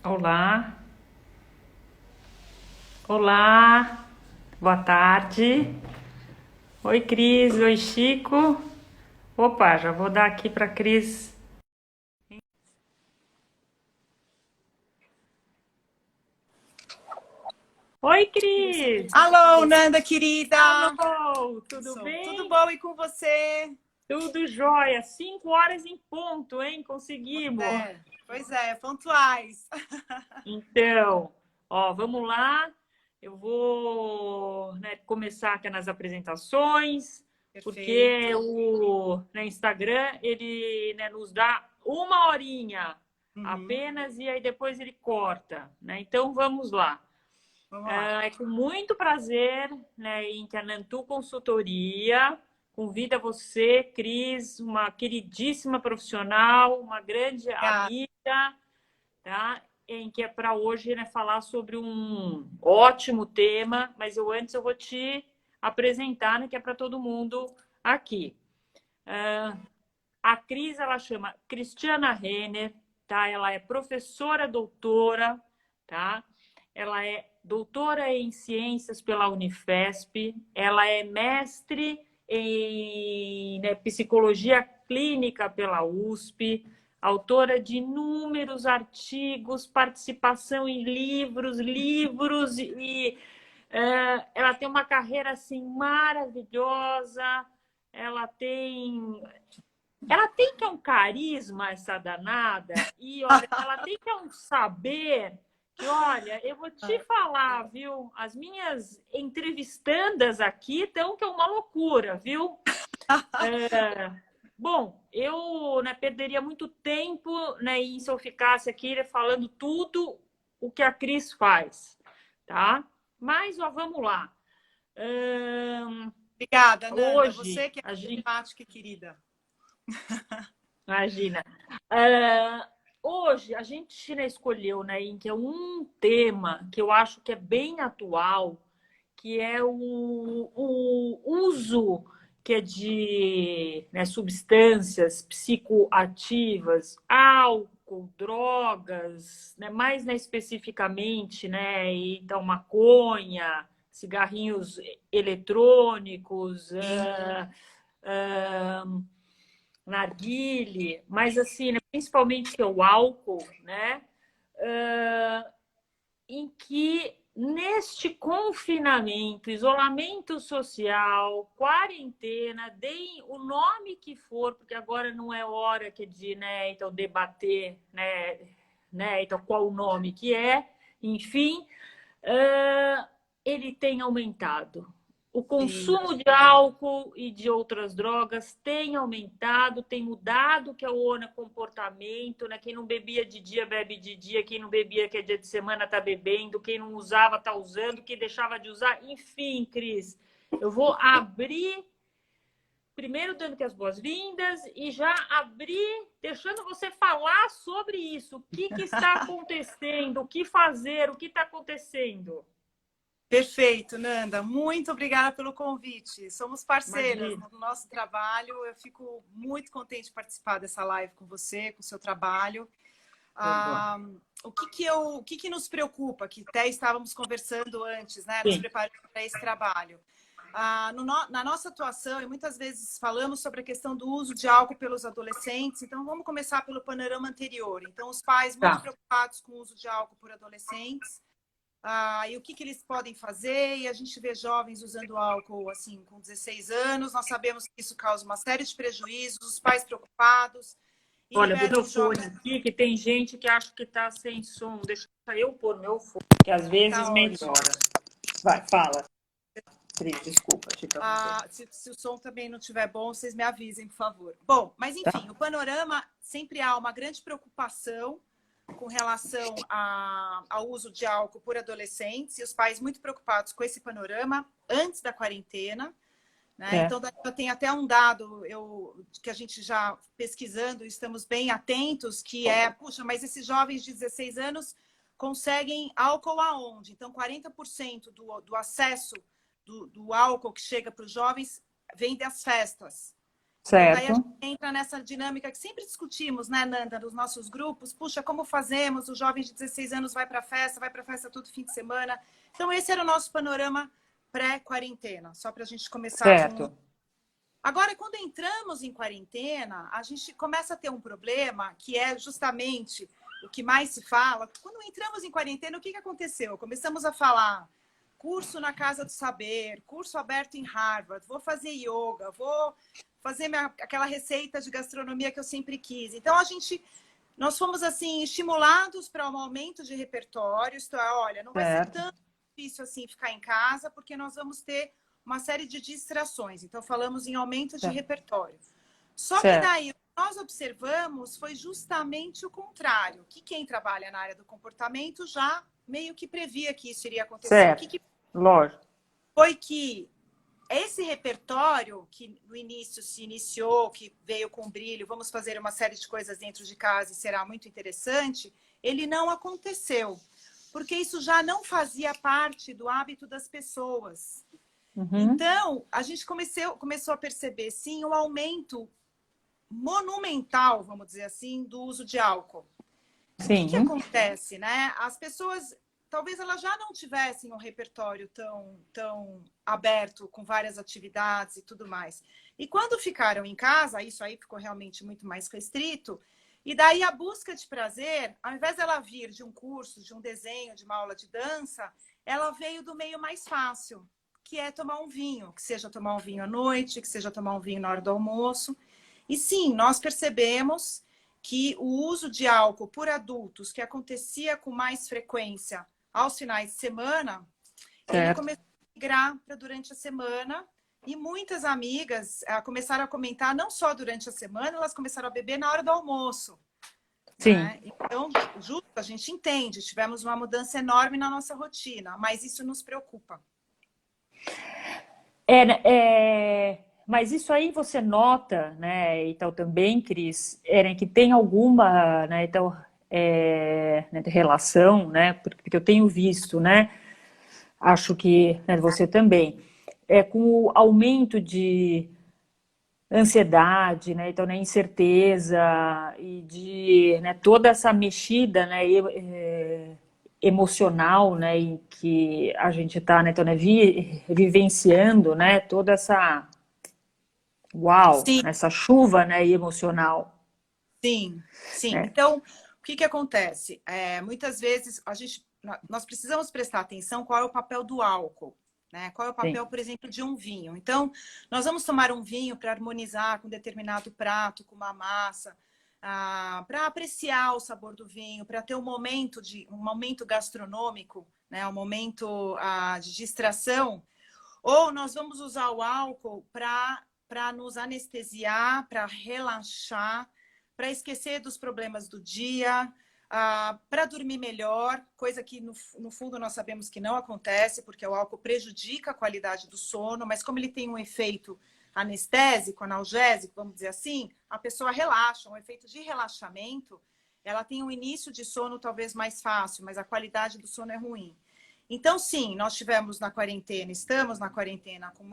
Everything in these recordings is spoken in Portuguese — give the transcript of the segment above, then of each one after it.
Olá, olá, boa tarde. Oi, Cris, oi, Chico. Opa, já vou dar aqui para Cris. Oi, Cris. Alô, Nanda querida! Alô, tudo Tudo bem? bom e com você? Tudo jóia. 5 horas em ponto, hein? Conseguimos. Pois é, pontuais. Então, ó, vamos lá. Eu vou, começar aqui nas apresentações, porque Perfeito. Instagram ele, nos dá 1 horinha Uhum. apenas e aí depois ele corta, né? Então vamos lá. Vamos lá. É com muito prazer, né, em que a Nantu Consultoria convida você, Cris, uma queridíssima profissional, uma grande Obrigada. amiga, tá? Em que é para hoje, né, falar sobre um ótimo tema, mas eu vou te apresentar, né, que é para todo mundo aqui. A Cris, ela chama Cristiana Renner, tá? Ela é professora doutora, tá? Ela é doutora em ciências pela Unifesp, ela é mestre em, psicologia clínica pela USP, autora de inúmeros artigos, participação em livros e ela tem uma carreira assim maravilhosa. Ela tem ela tem que é um carisma, essa danada, e olha, ela tem que é um saber que, olha, eu vou te falar, viu? As minhas entrevistandas aqui estão que é uma loucura, viu? Bom, eu, perderia muito tempo, se eu ficasse aqui falando tudo o que a Cris faz, tá? Mas, ó, vamos lá. Obrigada, Nanda. Hoje, Você que é a gente simpática e querida. imagina. Hoje a gente, escolheu, em que é um tema que eu acho que é bem atual, que é o uso que é de, substâncias psicoativas, álcool, drogas, mais, especificamente, então maconha, cigarrinhos eletrônicos, Sim. narguile, mas assim, principalmente o álcool, né? Em que neste confinamento, isolamento social, quarentena, deem o nome que for, porque agora não é hora que de, então debater, então qual o nome que é, enfim, ele tem aumentado. O Sim. consumo de álcool e de outras drogas tem aumentado, tem mudado que é o comportamento, né? Quem não bebia de dia bebe de dia, quem não bebia que é dia de semana está bebendo, quem não usava está usando, quem deixava de usar, enfim, Cris, eu vou abrir primeiro dando que as boas-vindas e já abrir deixando você falar sobre isso. O que está acontecendo? O que fazer? O que está acontecendo? Perfeito, Nanda. Muito obrigada pelo convite. Somos parceiras Imagina. no nosso trabalho. Eu fico muito contente de participar dessa live com você, com o seu trabalho. Ah, o que nos preocupa, que até estávamos conversando antes, né, nos Sim. preparando para esse trabalho. Na nossa atuação, e muitas vezes falamos sobre a questão do uso de álcool pelos adolescentes, então vamos começar pelo panorama anterior. Então, os pais muito Tá. preocupados com o uso de álcool por adolescentes, e o que eles podem fazer, e a gente vê jovens usando álcool assim com 16 anos, nós sabemos que isso causa uma série de prejuízos, os pais preocupados, e Olha, vou liberam pôr o os fone jovens. aqui, que tem gente que acha que está sem som. Deixa eu pôr meu fone, que às vezes Tá ótimo. melhora. Vai, fala. Cris, desculpa te interromper. Se o som também não estiver bom, vocês me avisem, por favor. Bom, mas Tá? enfim, o panorama sempre há uma grande preocupação com relação ao uso de álcool por adolescentes, e os pais muito preocupados com esse panorama antes da quarentena. Né? É. Então, eu tenho até um dado que a gente já pesquisando, estamos bem atentos, que é, puxa, mas esses jovens de 16 anos conseguem álcool aonde? Então, 40% do acesso do álcool que chega para os jovens vem das festas. Então, daí a certo, gente entra nessa dinâmica que sempre discutimos, né, Nanda, nos nossos grupos. Puxa, como fazemos? O jovem de 16 anos vai para festa todo fim de semana. Então, esse era o nosso panorama pré-quarentena, só para a gente começar com... certo, Agora, quando entramos em quarentena, a gente começa a ter um problema que é justamente o que mais se fala. Quando entramos em quarentena, o que aconteceu? Começamos a falar curso na Casa do Saber, curso aberto em Harvard, vou fazer yoga, vou fazer aquela receita de gastronomia que eu sempre quis. Então, nós fomos assim estimulados para um aumento de repertório. Isto é, olha, não vai ser certo, tão difícil assim ficar em casa, porque nós vamos ter uma série de distrações. Então, falamos em aumento de certo, repertório. Só que certo, daí, o que nós observamos foi justamente o contrário, que quem trabalha na área do comportamento já meio que previa que isso iria acontecer. O certo, que lógico, foi que esse repertório que no início se iniciou, que veio com brilho, vamos fazer uma série de coisas dentro de casa e será muito interessante, ele não aconteceu, porque isso já não fazia parte do hábito das pessoas. uhum, Então, a gente começou a perceber, sim, um aumento monumental, vamos dizer assim, do uso de álcool. O que sim, acontece, né? As pessoas, talvez elas já não tivessem um repertório tão aberto, com várias atividades e tudo mais. E quando ficaram em casa, isso aí ficou realmente muito mais restrito. E daí a busca de prazer, ao invés dela vir de um curso, de um desenho, de uma aula de dança, ela veio do meio mais fácil, que é tomar um vinho, que seja tomar um vinho à noite, que seja tomar um vinho na hora do almoço. E sim, nós percebemos que o uso de álcool por adultos, que acontecia com mais frequência aos finais de semana, ele certo, começou a migrar para durante a semana. E muitas amigas começaram a comentar, não só durante a semana, elas começaram a beber na hora do almoço. sim. Né? Então, justo, a gente entende, tivemos uma mudança enorme na nossa rotina, mas isso nos preocupa. Mas isso aí você nota, né, então também, Cris, né, que tem alguma, né, então, né, relação, né, porque eu tenho visto, né, acho que né, você também, com o aumento de ansiedade, né, então, né, incerteza e de né, toda essa mexida, né, emocional, né, em que a gente está, né, então, né, vivenciando, né, toda essa uau, Sim, essa chuva, né, emocional, sim, sim. né? Então, o que acontece? Muitas vezes nós precisamos prestar atenção qual é o papel do álcool, né? Qual é o Sim, papel, por exemplo, de um vinho. Então, nós vamos tomar um vinho para harmonizar com determinado prato, com uma massa, para apreciar o sabor do vinho, para ter um momento gastronômico, né? Um momento de distração. Ou nós vamos usar o álcool para nos anestesiar, para relaxar, para esquecer dos problemas do dia, para dormir melhor, coisa que no fundo nós sabemos que não acontece, porque o álcool prejudica a qualidade do sono, mas como ele tem um efeito anestésico, analgésico, vamos dizer assim, a pessoa relaxa, um efeito de relaxamento, ela tem um início de sono talvez mais fácil, mas a qualidade do sono é ruim. Então, sim, nós tivemos na quarentena, estamos na quarentena com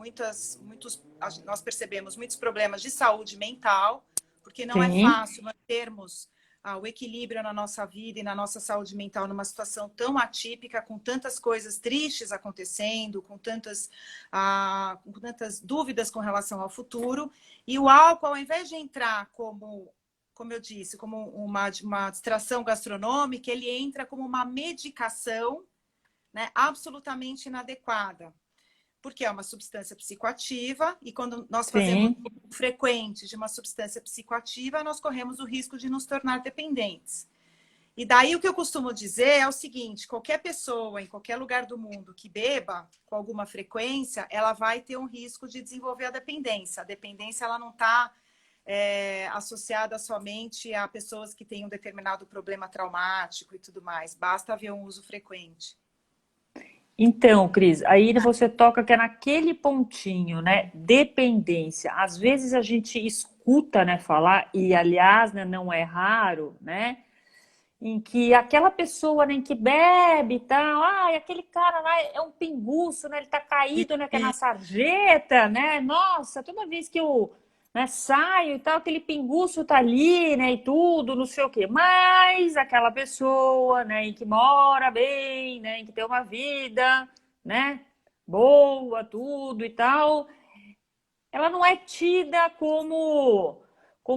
nós percebemos muitos problemas de saúde mental, porque não é sim. fácil mantermos o equilíbrio na nossa vida e na nossa saúde mental numa situação tão atípica, com tantas coisas tristes acontecendo, com tantas dúvidas com relação ao futuro. E o álcool, ao invés de entrar como eu disse, como uma distração gastronômica, ele entra como uma medicação, né, absolutamente inadequada, porque é uma substância psicoativa e quando nós fazemos Sim, uso frequente de uma substância psicoativa, nós corremos o risco de nos tornar dependentes. E daí o que eu costumo dizer é o seguinte: qualquer pessoa em qualquer lugar do mundo que beba com alguma frequência, ela vai ter um risco de desenvolver a dependência. A dependência ela não está associada somente a pessoas que têm um determinado problema traumático e tudo mais. Basta haver um uso frequente. então, Cris, aí você toca que é naquele pontinho, né? Dependência. Às vezes a gente escuta, né, falar, e aliás, né, não é raro, né? Em que aquela pessoa, né, que bebe e tal, aquele cara lá é um pinguço, né? Ele tá caído, né, que é na sarjeta, né? Nossa, toda vez que eu né? Saio e tal, aquele pinguço tá ali, né? E tudo, não sei o quê. Mas aquela pessoa, né? Em que mora bem, né? Em que tem uma vida, né? Boa, tudo e tal, ela não é tida como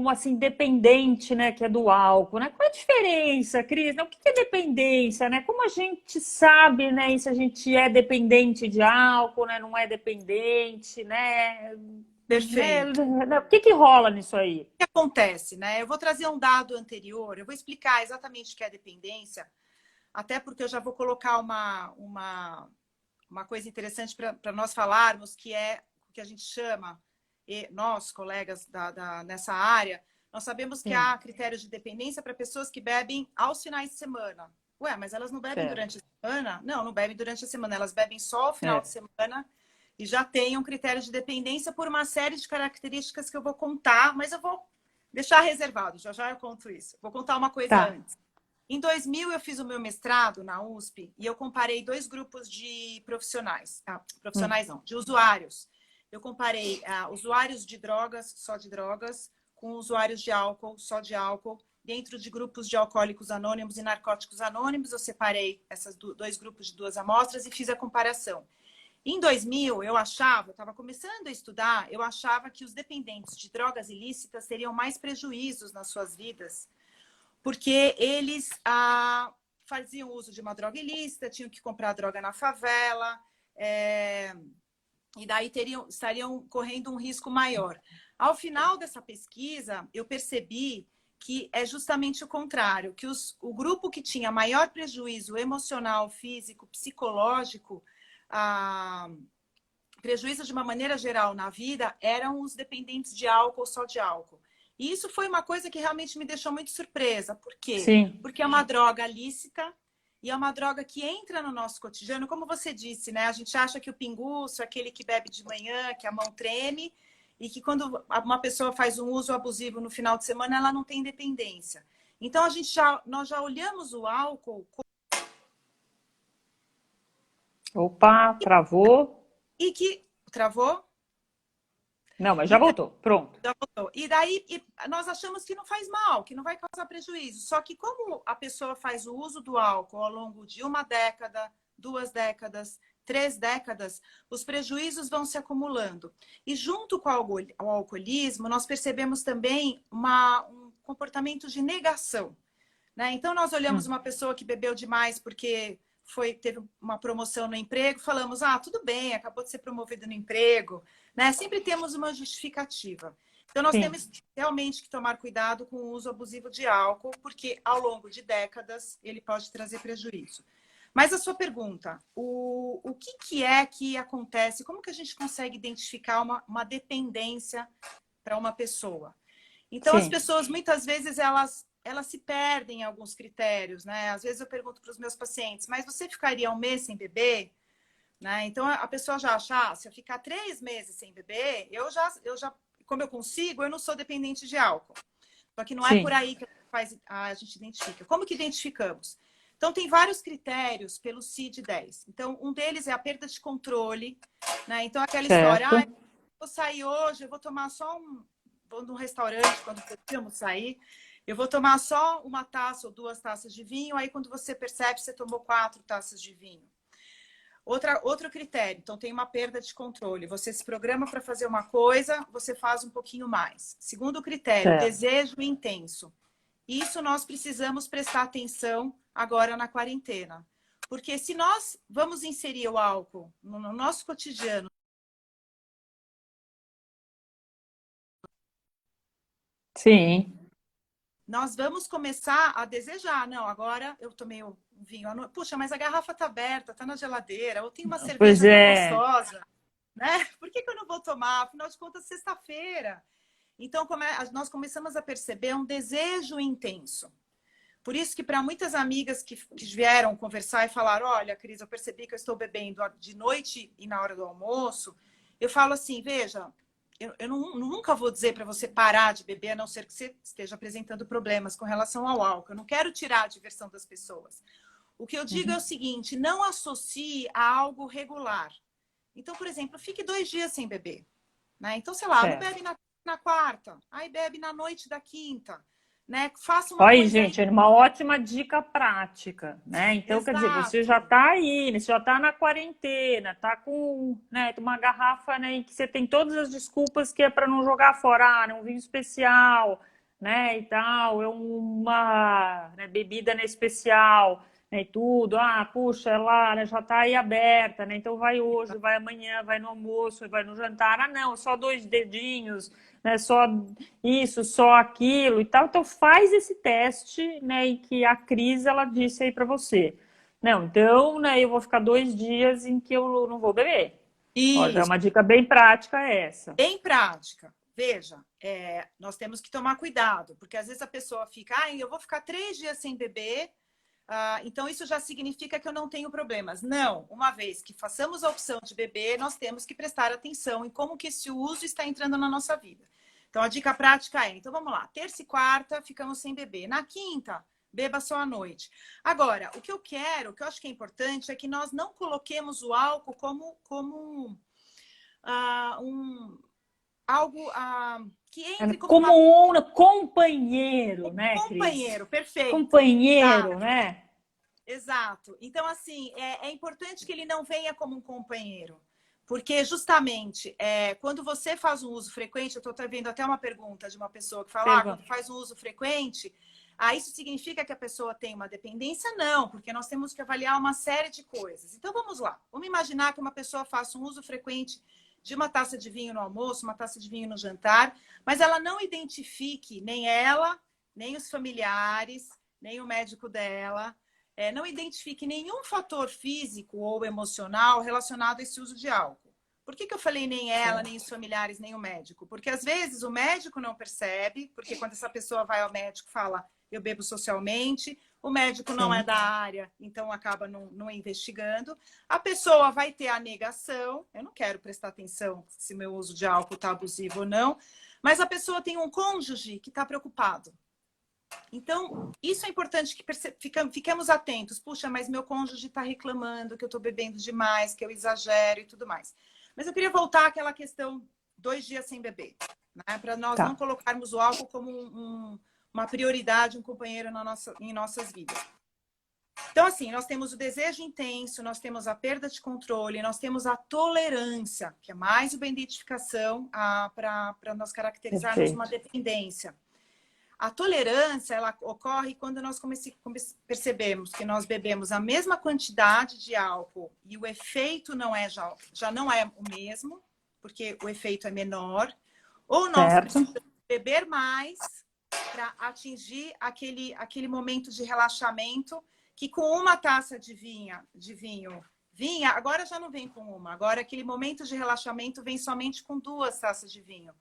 assim dependente, né, que é do álcool, né? Qual é a diferença, Cris? Né? O que é dependência, né? Como a gente sabe, né, se a gente é dependente de álcool, né, não é dependente, né? Perfeito. O que rola nisso aí? O que acontece, né? Eu vou trazer um dado anterior, eu vou explicar exatamente o que é dependência, até porque eu já vou colocar uma coisa interessante para nós falarmos, que é o que a gente chama, e nós, colegas nessa área, nós sabemos que Sim, há critérios de dependência para pessoas que bebem aos finais de semana. Ué, mas elas não bebem certo. durante a semana? Não, não bebem durante a semana, elas bebem só ao final de É, semana e já tem um critério de dependência por uma série de características que eu vou contar, mas eu vou deixar reservado, já já eu conto isso. Vou contar uma coisa tá. antes. Em 2000, eu fiz o meu mestrado na USP e eu comparei dois grupos de profissionais. Hum, Profissionais não, de usuários. Eu comparei usuários de drogas, só de drogas, com usuários de álcool, só de álcool. Dentro de grupos de alcoólicos anônimos e narcóticos anônimos, eu separei esses dois grupos de duas amostras e fiz a comparação. Em 2000, eu estava começando a estudar, eu achava que os dependentes de drogas ilícitas teriam mais prejuízos nas suas vidas porque eles faziam uso de uma droga ilícita, tinham que comprar droga na favela, e daí estariam correndo um risco maior. Ao final dessa pesquisa, eu percebi que é justamente o contrário, que o grupo que tinha maior prejuízo emocional, físico, psicológico, prejuízo de uma maneira geral na vida, eram os dependentes de álcool, só de álcool. E isso foi uma coisa que realmente me deixou muito surpresa. Por quê? sim, Porque é uma droga lícita e é uma droga que entra no nosso cotidiano. Como você disse, né? A gente acha que o pinguço é aquele que bebe de manhã, que a mão treme, e que quando uma pessoa faz um uso abusivo no final de semana, ela não tem dependência. Então, nós já olhamos o álcool opa, travou. e que... Travou? Não, mas já voltou. Pronto. Já voltou. E daí nós achamos que não faz mal, que não vai causar prejuízo. Só que como a pessoa faz o uso do álcool ao longo de uma década, 2 décadas, 3 décadas, os prejuízos vão se acumulando. E junto com o alcoolismo, nós percebemos também um comportamento de negação. Né? Então, nós olhamos Hum, uma pessoa que bebeu demais porque teve uma promoção no emprego, falamos, tudo bem, acabou de ser promovido no emprego. Né? Sempre temos uma justificativa. Então, nós sim, temos realmente que tomar cuidado com o uso abusivo de álcool, porque ao longo de décadas ele pode trazer prejuízo. Mas a sua pergunta, o que é que acontece? Como que a gente consegue identificar uma dependência para uma pessoa? Então, as sim, pessoas, muitas vezes, elas se perdem em alguns critérios, né? Às vezes eu pergunto para os meus pacientes, mas você ficaria um mês sem beber? Né? Então, a pessoa já acha, se eu ficar 3 meses sem beber, como eu consigo, eu não sou dependente de álcool. Só que não é por sim, aí que a gente identifica. Como que identificamos? Então, tem vários critérios pelo CID-10. Então, um deles é a perda de controle, né? Então, aquela história, certo. vou sair hoje, eu vou tomar só vou num restaurante, quando podemos sair, eu vou tomar só uma taça ou 2 taças de vinho, aí quando você percebe, você tomou 4 taças de vinho. Outro critério, então tem uma perda de controle. Você se programa para fazer uma coisa, você faz um pouquinho mais. Segundo critério, Certo. desejo intenso. Isso nós precisamos prestar atenção agora na quarentena. Porque se nós vamos inserir o álcool no nosso cotidiano, Sim. nós vamos começar a desejar. Não, agora eu tomei o vinho. Puxa, mas a garrafa está aberta, está na geladeira. Ou tem uma Pois cerveja tão é. gostosa, né? Por que eu não vou tomar? Afinal de contas, sexta-feira. Então, nós começamos a perceber um desejo intenso. Por isso que para muitas amigas que vieram conversar e falaram, olha, Cris, eu percebi que eu estou bebendo de noite e na hora do almoço, eu falo assim, veja, eu nunca vou dizer para você parar de beber, a não ser que você esteja apresentando problemas com relação ao álcool. Eu não quero tirar a diversão das pessoas. O que eu digo é o Uhum. seguinte, não associe a algo regular. Então, por exemplo, fique 2 dias sem beber. Né? Então, sei lá, não Certo. bebe na na quarta, aí bebe na noite da quinta, né? Faça uma Olha aí, coisa aí. gente, é uma ótima dica prática, né? Então, quer dizer, você Exato. já está aí, né? Você já está na quarentena, tá com, né, uma garrafa, né, em que você tem todas as desculpas que é para não jogar fora, um vinho especial, né, e tal, é uma, né, bebida, né, especial, né, e tudo. Ah, puxa, ela, né, já está aí aberta, né? Então vai hoje, vai amanhã, vai no almoço, vai no jantar. Ah, não, só 2 dedinhos, né? Só isso, só aquilo e tal. Então faz esse teste, né, em que a Cris ela disse aí para você. Não, então, né, eu vou ficar 2 dias em que eu não vou beber. Ó, já é Isso, uma dica bem prática essa. bem prática. Veja, nós temos que tomar cuidado, porque às vezes a pessoa fica, ah, eu vou ficar 3 dias sem beber, então isso já significa que eu não tenho problemas. Não, uma vez que façamos a opção de beber, nós temos que prestar atenção em como que esse uso está entrando na nossa vida. Então a dica prática então vamos lá, terça e quarta ficamos sem beber. Na quinta, beba só à noite. Agora, o que eu acho que é importante, é que nós não coloquemos o álcool como algo que entre como uma Como um companheiro, né, Cris? companheiro, perfeito. Companheiro, Exato, né? exato. Então, assim, é importante que ele não venha como um companheiro. Porque, justamente, quando você faz um uso frequente, eu estou vendo até uma pergunta de uma pessoa que fala, quando Pergunta. faz um uso frequente, isso significa que a pessoa tem uma dependência? Não, porque nós temos que avaliar uma série de coisas. Então, vamos lá. Vamos imaginar que uma pessoa faça um uso frequente de uma taça de vinho no almoço, uma taça de vinho no jantar, mas ela não identifique nem ela, nem os familiares, nem o médico dela, não identifique nenhum fator físico ou emocional relacionado a esse uso de álcool. Por que eu falei nem ela, nem os familiares, nem o médico? Porque às vezes o médico não percebe, porque quando essa pessoa vai ao médico, fala, eu bebo socialmente, o médico não é Sim. da área, então acaba não investigando. A pessoa vai ter a negação, eu não quero prestar atenção se meu uso de álcool está abusivo ou não, mas a pessoa tem um cônjuge que está preocupado. Então, isso é importante que fiquemos atentos. Puxa, mas meu cônjuge está reclamando que eu estou bebendo demais, que eu exagero e tudo mais. Mas eu queria voltar àquela questão 2 dias sem beber, né? Para nós não Tá. colocarmos o álcool como uma prioridade, um companheiro em nossas vidas. Então, assim, nós temos o desejo intenso, nós temos a perda de controle, nós temos a tolerância, que é mais uma identificação para nós caracterizarmos uma Perfeito. dependência. A tolerância, ela ocorre quando nós percebemos que nós bebemos a mesma quantidade de álcool e o efeito já não é o mesmo, porque o efeito é menor, ou nós Certo. precisamos beber mais para atingir aquele momento de relaxamento que com uma taça de vinho, agora já não vem com uma, agora aquele momento de relaxamento vem somente com 2 taças de vinho.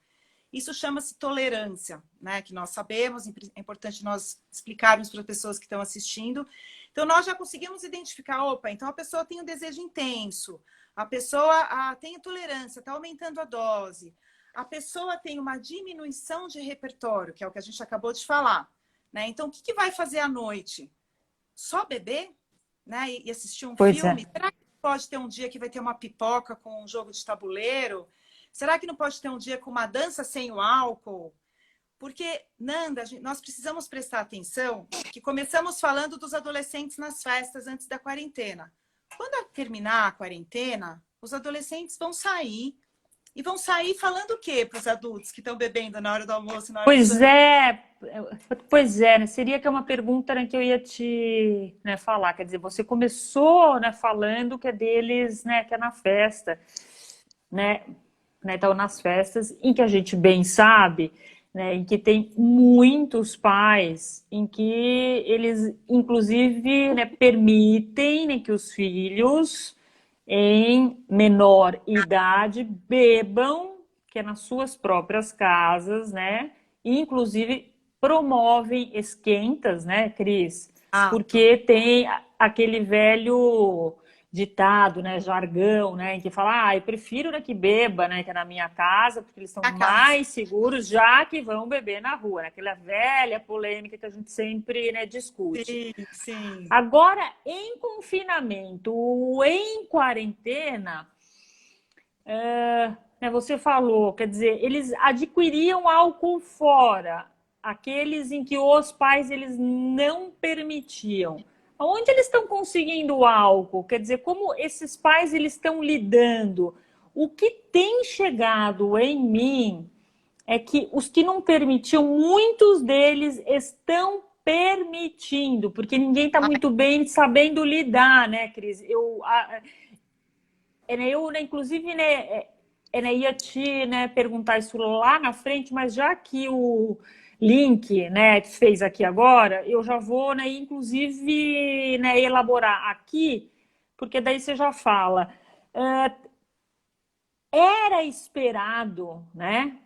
Isso chama-se tolerância, né? Que nós sabemos, é importante nós explicarmos para as pessoas que estão assistindo. Então, nós já conseguimos identificar, opa, então a pessoa tem um desejo intenso, a pessoa tem tolerância, está aumentando a dose, a pessoa tem uma diminuição de repertório, que é o que a gente acabou de falar, né? Então, o que vai fazer à noite? Só beber, né? E assistir um Pois é. filme? Será que pode ter um dia que vai ter uma pipoca com um jogo de tabuleiro? Será que não pode ter um dia com uma dança sem o álcool? Porque, Nanda, nós precisamos prestar atenção que começamos falando dos adolescentes nas festas antes da quarentena. Quando terminar a quarentena, os adolescentes vão sair. E vão sair falando o quê para os adultos que estão bebendo na hora do almoço, na hora do Pois jantar? é, né? Seria que é uma pergunta, né, que eu ia te, né, falar. Quer dizer, você começou, né, falando que é deles, né, que é na festa, né, então nas festas em que a gente bem sabe, né, em que tem muitos pais, em que eles, inclusive, né, permitem, né, que os filhos em menor idade bebam, que é nas suas próprias casas, né? E, inclusive, promovem esquentas, né, Cris? Exato. Porque tem aquele velho ditado, né, jargão, né, em que fala, eu prefiro, né, que beba, né, que é na minha casa, porque eles estão A casa. mais seguros, já que vão beber na rua, né? Aquela velha polêmica que a gente sempre, né, discute. Sim, sim. Agora, em confinamento ou em quarentena, né, você falou, quer dizer, eles adquiriam álcool fora, aqueles em que os pais eles não permitiam. Onde eles estão conseguindo álcool? Quer dizer, como esses pais eles estão lidando? O que tem chegado em mim é que os que não permitiam, muitos deles estão permitindo, porque ninguém está muito bem sabendo lidar, né, Cris? Eu inclusive, né, ia te, né, perguntar isso lá na frente, mas já que o link, né, fez aqui agora, eu já vou, né, inclusive, né, elaborar aqui, porque daí você já fala. Era esperado, né,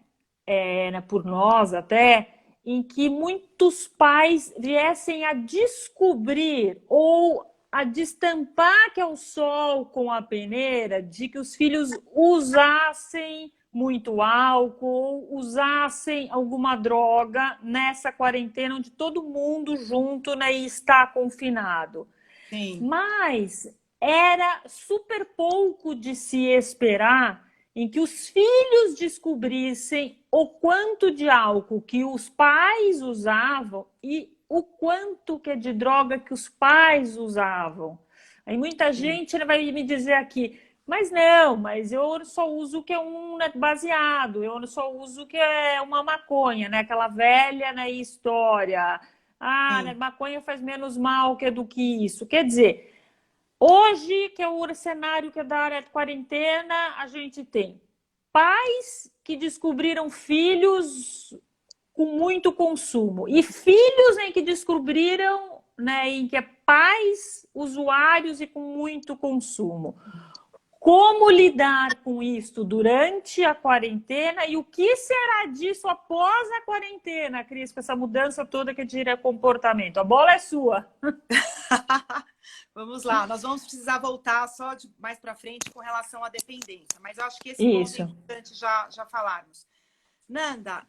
por nós até, em que muitos pais viessem a descobrir ou a destampar que é o sol com a peneira de que os filhos usassem muito álcool, usassem alguma droga nessa quarentena onde todo mundo junto, né, está confinado. Sim. Mas era super pouco de se esperar em que os filhos descobrissem o quanto de álcool que os pais usavam e o quanto que é de droga que os pais usavam. Aí muita Sim. gente vai me dizer aqui, mas não, mas eu só uso o que é um, né, baseado, eu só uso o que é uma maconha, né? Aquela velha, né, história. Ah, né, Sim. maconha faz menos mal do que isso. Quer dizer, hoje, que é o cenário que é da área de quarentena, a gente tem pais que descobriram filhos com muito consumo e filhos em que descobriram, né, em que é pais usuários e com muito consumo. Como lidar com isso durante a quarentena e o que será disso após a quarentena, Cris, com essa mudança toda que diria comportamento? A bola é sua. Vamos lá, nós vamos precisar voltar só mais para frente com relação à dependência, mas eu acho que esse ponto é Isso. importante já falarmos. Nanda,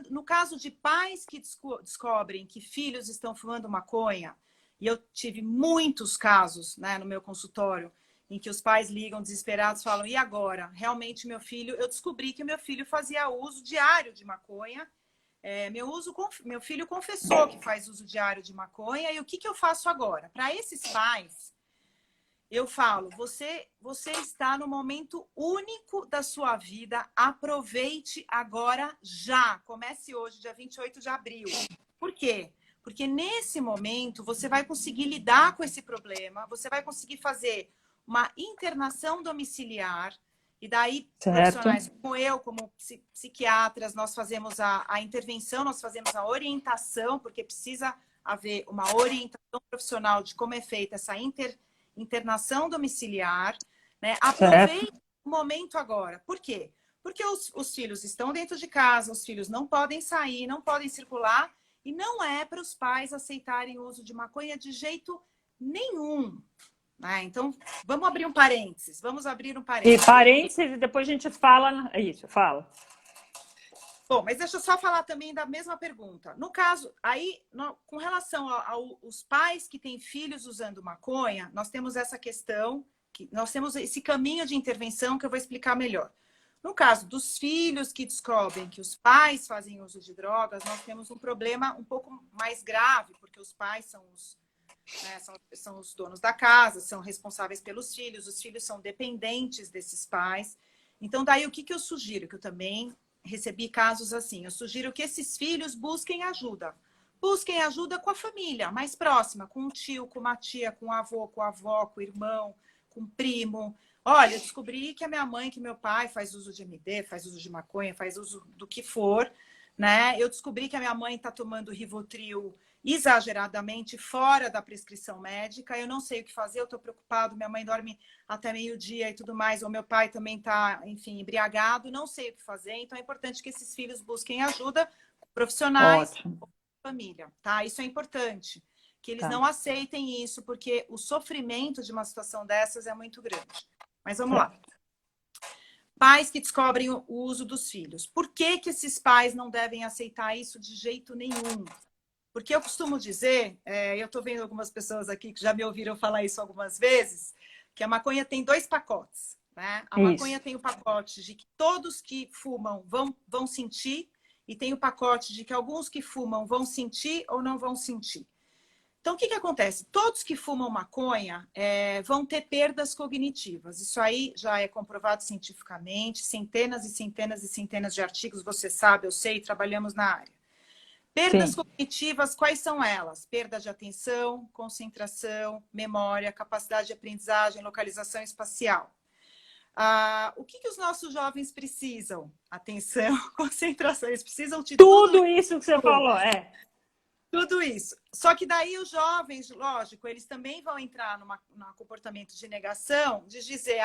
no caso de pais que descobrem que filhos estão fumando maconha, e eu tive muitos casos, né, no meu consultório, em que os pais ligam desesperados e falam, e agora? Realmente eu descobri que meu filho fazia uso diário de maconha. Meu filho confessou que faz uso diário de maconha, e o que eu faço agora? Para esses pais, eu falo, você está no momento único da sua vida, aproveite agora já. Comece hoje, dia 28 de abril. Por quê? Porque nesse momento você vai conseguir lidar com esse problema, você vai conseguir fazer uma internação domiciliar, e daí Certo. profissionais como eu, como psiquiatras, nós fazemos a intervenção, nós fazemos a orientação, porque precisa haver uma orientação profissional de como é feita essa internação domiciliar, né? Aproveite o momento agora. Por quê? Porque os filhos estão dentro de casa, os filhos não podem sair, não podem circular, e não é para os pais aceitarem o uso de maconha de jeito nenhum. Né? Então, vamos abrir um parênteses. E parênteses, e depois a gente fala. Isso, fala. Bom, mas deixa eu só falar também da mesma pergunta. No caso, aí, com relação aos pais que têm filhos usando maconha, nós temos essa questão, nós temos esse caminho de intervenção que eu vou explicar melhor. No caso dos filhos que descobrem que os pais fazem uso de drogas, nós temos um problema um pouco mais grave, porque os pais são são os donos da casa, são responsáveis pelos filhos, os filhos são dependentes desses pais. Então, daí o que eu sugiro? Que eu também recebi casos assim. Eu sugiro que esses filhos busquem ajuda. Busquem ajuda com a família mais próxima, com o tio, com uma tia, com o avô, com a avó, com o irmão, com o primo. Olha, eu descobri que a minha mãe, que meu pai faz uso de MD, faz uso de maconha, faz uso do que for, né? Eu descobri que a minha mãe está tomando Rivotril exageradamente fora da prescrição médica. Eu não sei o que fazer, eu estou preocupado. Minha mãe dorme até meio-dia e tudo mais, ou meu pai também está, enfim, embriagado. Não sei o que fazer. Então é importante que esses filhos busquem ajuda com profissionais, com família, tá? Isso é importante. Que eles não aceitem isso, porque o sofrimento de uma situação dessas é muito grande. Mas vamos lá. Pais que descobrem o uso dos filhos. Por que esses pais não devem aceitar isso de jeito nenhum? Porque eu costumo dizer, eu estou vendo algumas pessoas aqui que já me ouviram falar isso algumas vezes, que a maconha tem 2 pacotes. né? A Isso. maconha tem o pacote de que todos que fumam vão sentir, e tem o pacote de que alguns que fumam vão sentir ou não vão sentir. Então, o que acontece? Todos que fumam maconha vão ter perdas cognitivas. Isso aí já é comprovado cientificamente, centenas e centenas e centenas de artigos, você sabe, eu sei, trabalhamos na área. Perdas Sim. cognitivas, quais são elas? Perda de atenção, concentração, memória, capacidade de aprendizagem, localização espacial. O que os nossos jovens precisam? Atenção, concentração, eles precisam de Tudo isso que você falou, tudo isso. Só que daí os jovens, lógico, eles também vão entrar num comportamento de negação, de dizer,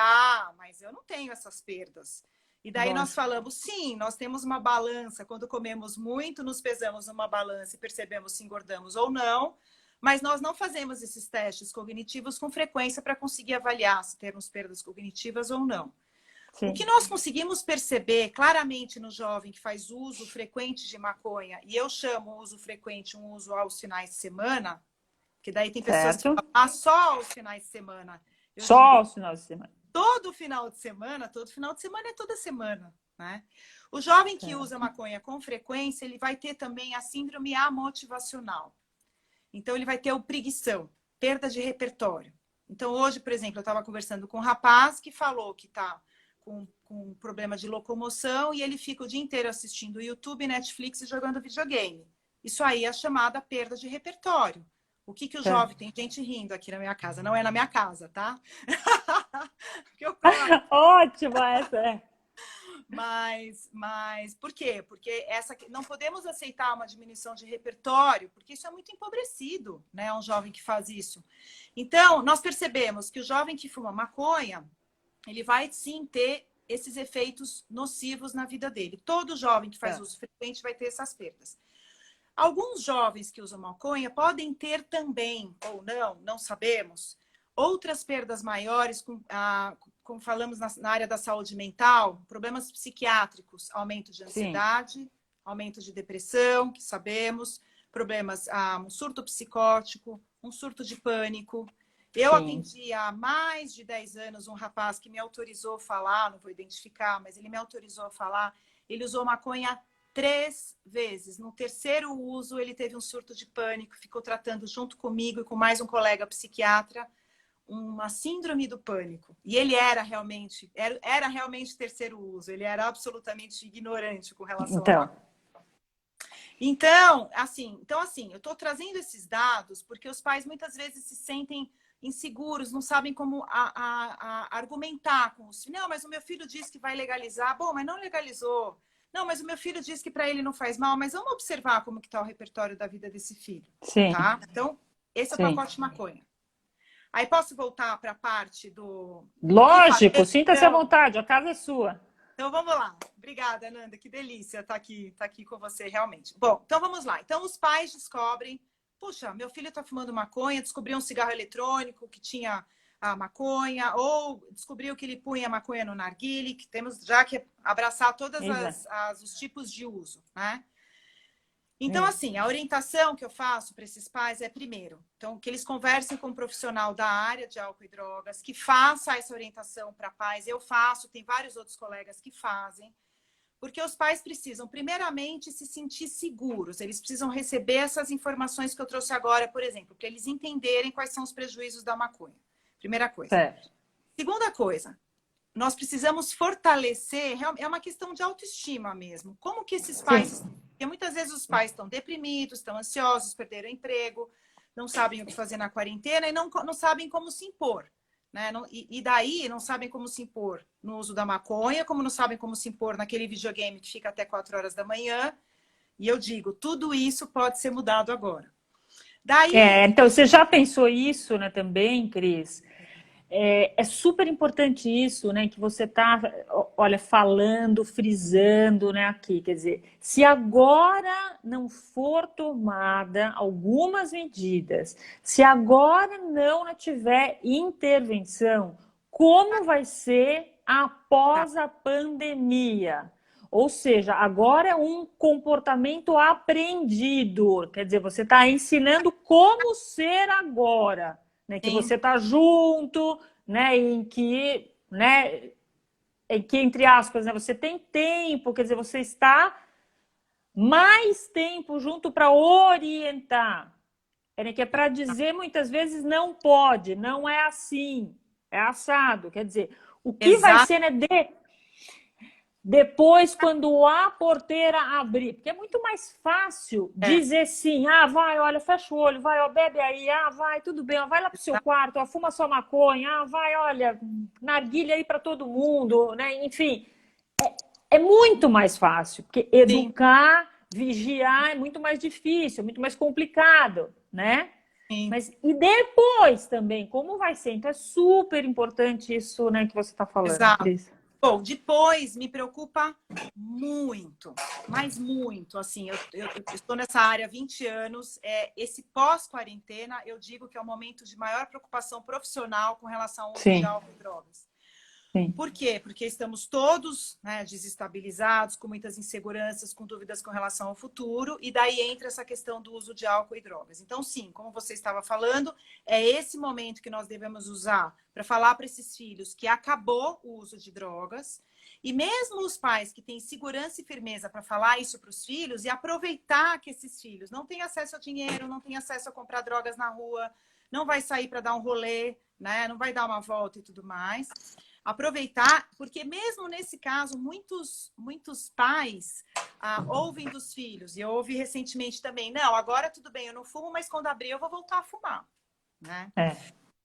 mas eu não tenho essas perdas. E daí nós falamos, sim, nós temos uma balança, quando comemos muito, nos pesamos numa balança e percebemos se engordamos ou não, mas nós não fazemos esses testes cognitivos com frequência para conseguir avaliar se temos perdas cognitivas ou não. Sim. O que nós conseguimos perceber claramente no jovem que faz uso frequente de maconha, e eu chamo o uso frequente um uso aos finais de semana, que daí tem pessoas que falam, só aos finais de semana. Só aos finais de semana. Todo final de semana é toda semana, né? O jovem que usa maconha com frequência, ele vai ter também a síndrome amotivacional. Então, ele vai ter o preguição, perda de repertório. Então, hoje, por exemplo, eu estava conversando com um rapaz que falou que está com problema de locomoção e ele fica o dia inteiro assistindo YouTube, Netflix e jogando videogame. Isso aí é chamada perda de repertório. O que o jovem... Tem gente rindo aqui na minha casa. Não é na minha casa, tá? Ótimo essa, Mas por quê? Porque não podemos aceitar uma diminuição de repertório, porque isso é muito empobrecido, né? Um jovem que faz isso. Então, nós percebemos que o jovem que fuma maconha, ele vai sim ter esses efeitos nocivos na vida dele. Todo jovem que faz uso frequente vai ter essas perdas. Alguns jovens que usam maconha podem ter também, ou não sabemos, outras perdas maiores, como falamos na área da saúde mental, problemas psiquiátricos, aumento de ansiedade, aumento de depressão, que sabemos, problemas, um surto psicótico, um surto de pânico. Eu atendi há mais de 10 anos um rapaz que me autorizou a falar, não vou identificar, mas ele me autorizou a falar, ele usou maconha 3 vezes. No terceiro uso, ele teve um surto de pânico, ficou tratando junto comigo e com mais um colega psiquiatra, uma síndrome do pânico. E ele era realmente terceiro uso, ele era absolutamente ignorante com relação a... Então, assim, eu estou trazendo esses dados porque os pais muitas vezes se sentem inseguros, não sabem como argumentar com os filhos. Não, mas o meu filho disse que vai legalizar. Bom, mas não legalizou. Não, mas o meu filho disse que para ele não faz mal. Mas vamos observar como que está o repertório da vida desse filho. Sim. Tá? Então, esse é o pacote maconha. Aí posso voltar para a parte do... Lógico, sinta-se à vontade, a casa é sua. Então vamos lá. Obrigada, Nanda. Que delícia estar aqui com você, realmente. Bom, então vamos lá. Então os pais descobrem, puxa, meu filho está fumando maconha, descobriu um cigarro eletrônico que tinha a maconha, ou descobriu que ele punha a maconha no narguilé, que temos já que abraçar todos os tipos de uso, né? Então, assim, a orientação que eu faço para esses pais é, primeiro, então, que eles conversem com um profissional da área de álcool e drogas, que faça essa orientação para pais. Eu faço, tem vários outros colegas que fazem, porque os pais precisam, primeiramente, se sentir seguros. Eles precisam receber essas informações que eu trouxe agora, por exemplo, para eles entenderem quais são os prejuízos da maconha. Primeira coisa. Certo. Segunda coisa, nós precisamos fortalecer, é uma questão de autoestima mesmo. Como que esses pais... Porque muitas vezes os pais estão deprimidos, estão ansiosos, perderam o emprego, não sabem o que fazer na quarentena e não sabem como se impor. Né? E daí não sabem como se impor no uso da maconha, como não sabem como se impor naquele videogame que fica até 4 horas da manhã. E eu digo, tudo isso pode ser mudado agora. Daí... então você já pensou isso, né, também, Cris? É super importante isso, né, que você está, olha, falando, frisando, né, aqui. Quer dizer, se agora não for tomada algumas medidas, se agora não tiver intervenção, como vai ser após a pandemia? Ou seja, agora é um comportamento aprendido. Quer dizer, você está ensinando como ser agora. Né, que você está junto, né, em que, né, que, entre aspas, né, você tem tempo, quer dizer, você está mais tempo junto para orientar. Que é para dizer muitas vezes não pode, não é assim, é assado. Quer dizer, o que vai Exato. ser, né, depois, quando a porteira abrir, porque é muito mais fácil dizer sim, vai, olha, fecha o olho, vai, ó, bebe aí, vai, tudo bem, ó, vai lá pro seu quarto, ó, fuma sua maconha, vai, olha, narguilha aí para todo mundo, né? Enfim, é muito mais fácil, porque Sim, educar, vigiar é muito mais difícil, muito mais complicado, né? sim. Mas e depois também, como vai ser? Então é super importante isso, né, que você está falando, Exato. Cris. Bom, depois me preocupa muito, mas muito, assim, eu estou nessa área há 20 anos, esse pós-quarentena, eu digo que é o momento de maior preocupação profissional com relação ao uso de Sim, álcool e drogas. sim. Por quê? Porque estamos todos, né, desestabilizados, com muitas inseguranças, com dúvidas com relação ao futuro, e daí entra essa questão do uso de álcool e drogas. Então, sim, como você estava falando, é esse momento que nós devemos usar para falar para esses filhos que acabou o uso de drogas, e mesmo os pais que têm segurança e firmeza para falar isso para os filhos e aproveitar que esses filhos não têm acesso a dinheiro, não têm acesso a comprar drogas na rua, não vai sair para dar um rolê, né, não vai dar uma volta e tudo mais. Aproveitar, porque mesmo nesse caso, muitos pais ouvem dos filhos, e eu ouvi recentemente também, não, agora tudo bem, eu não fumo, mas quando abrir eu vou voltar a fumar, né?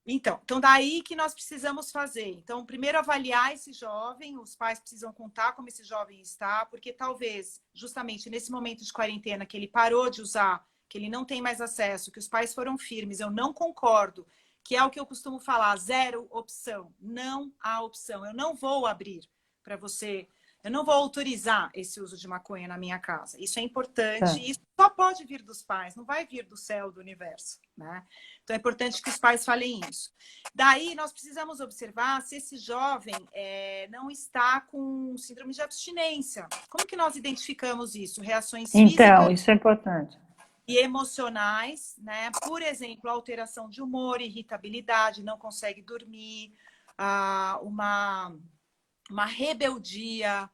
Então daí que nós precisamos fazer. Então, primeiro avaliar esse jovem, os pais precisam contar como esse jovem está, porque talvez, justamente nesse momento de quarentena, que ele parou de usar, que ele não tem mais acesso, que os pais foram firmes, eu não concordo, que é o que eu costumo falar, zero opção, não há opção. Eu não vou abrir para você, eu não vou autorizar esse uso de maconha na minha casa. Isso é importante, isso só pode vir dos pais, não vai vir do céu, do universo, né? Então é importante que os pais falem isso. Daí nós precisamos observar se esse jovem não está com síndrome de abstinência. Como que nós identificamos isso? Reações físicas. Então, isso é importante. E emocionais, né? Por exemplo, alteração de humor, irritabilidade, não consegue dormir, uma rebeldia,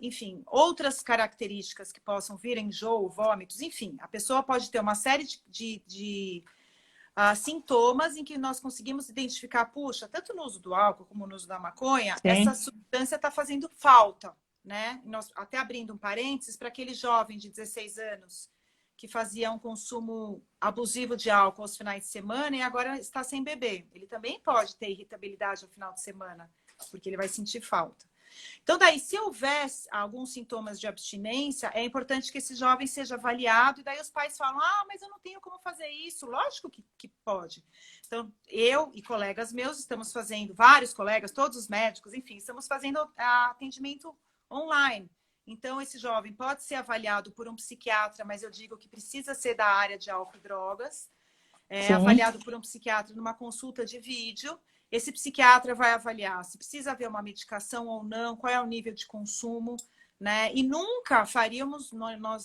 enfim, outras características que possam vir, enjoo, vômitos, enfim, a pessoa pode ter uma série de sintomas em que nós conseguimos identificar, puxa, tanto no uso do álcool como no uso da maconha, essa substância está fazendo falta, né? Nós, até abrindo um parênteses, para aquele jovem de 16 anos que fazia um consumo abusivo de álcool aos finais de semana e agora está sem beber. Ele também pode ter irritabilidade no final de semana, porque ele vai sentir falta. Então, daí, se houver alguns sintomas de abstinência, é importante que esse jovem seja avaliado, e daí os pais falam, mas eu não tenho como fazer isso. Lógico que pode. Então, eu e colegas meus estamos fazendo, vários colegas, todos os médicos, enfim, estamos fazendo atendimento online. Então, esse jovem pode ser avaliado por um psiquiatra, mas eu digo que precisa ser da área de álcool e drogas, avaliado por um psiquiatra numa consulta de vídeo. Esse psiquiatra vai avaliar se precisa haver uma medicação ou não, qual é o nível de consumo, né? E nunca faríamos,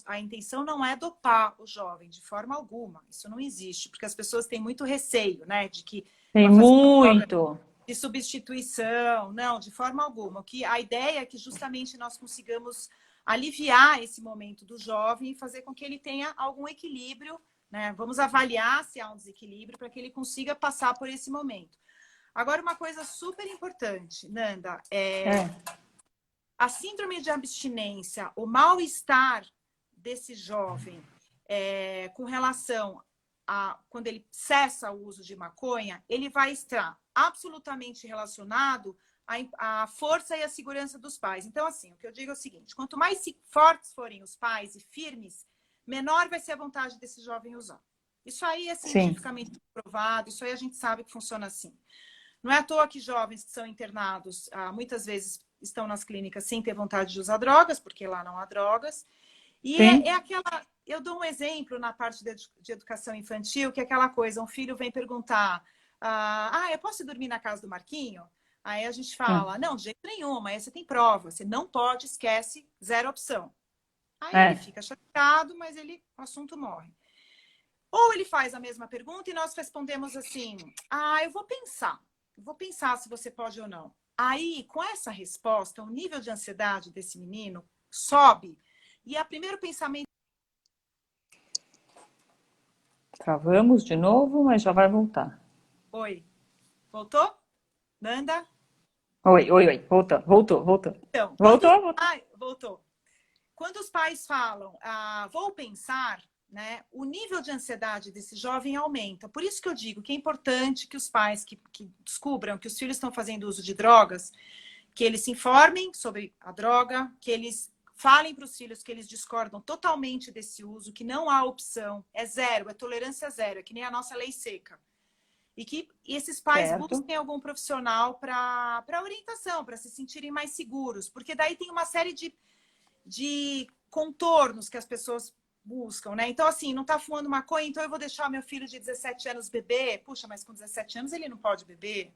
a intenção não é dopar o jovem, de forma alguma. Isso não existe, porque as pessoas têm muito receio, né? De que tem muito de substituição, não, de forma alguma. Que a ideia é que justamente nós consigamos aliviar esse momento do jovem e fazer com que ele tenha algum equilíbrio, né? Vamos avaliar se há um desequilíbrio para que ele consiga passar por esse momento. Agora, uma coisa super importante, Nanda, a síndrome de abstinência, o mal-estar desse jovem com relação a quando ele cessa o uso de maconha, ele vai estar absolutamente relacionado à força e à segurança dos pais. Então, assim, o que eu digo é o seguinte, quanto mais fortes forem os pais e firmes, menor vai ser a vontade desse jovem usar. Isso aí é cientificamente provado, isso aí a gente sabe que funciona assim. Não é à toa que jovens que são internados, muitas vezes estão nas clínicas sem ter vontade de usar drogas, porque lá não há drogas. E aquela... Eu dou um exemplo na parte de educação infantil, que é aquela coisa, um filho vem perguntar, eu posso dormir na casa do Marquinho? Aí a gente fala, não, de jeito nenhum, aí você tem prova, você não pode, esquece, zero opção. Aí ele fica chateado, mas o assunto morre. Ou ele faz a mesma pergunta e nós respondemos assim, eu vou pensar se você pode ou não. Aí, com essa resposta, o nível de ansiedade desse menino sobe. E o primeiro pensamento... Travamos de novo, mas já vai voltar. Oi, voltou? Nanda? Oi, oi, oi. Voltou. Então, Voltou? voltou. Quando os pais falam, vou pensar, né, o nível de ansiedade desse jovem aumenta. Por isso que eu digo que é importante que os pais que descubram que os filhos estão fazendo uso de drogas, que eles se informem sobre a droga, que eles falem para os filhos que eles discordam totalmente desse uso, que não há opção, é zero, é tolerância zero, é que nem a nossa lei seca. E que esses pais busquem algum profissional para orientação, para se sentirem mais seguros, porque daí tem uma série de contornos que as pessoas buscam, né? Então, assim, não tá fumando maconha, então eu vou deixar meu filho de 17 anos beber. Puxa, mas com 17 anos ele não pode beber,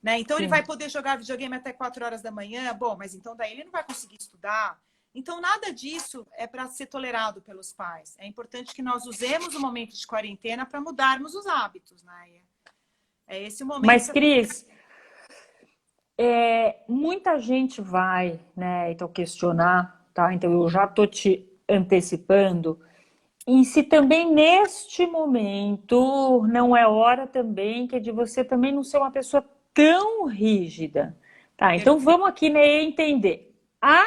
né? Então, ele vai poder jogar videogame até 4 horas da manhã. Bom, mas então daí ele não vai conseguir estudar. Então, nada disso é para ser tolerado pelos pais. É importante que nós usemos o momento de quarentena para mudarmos os hábitos, né? É esse o momento. Mas, Cris, muita gente vai, né, então questionar, tá? Então eu já tô te antecipando. E se também neste momento não é hora também que é de você também não ser uma pessoa tão rígida, tá? Então vamos aqui, né, entender. A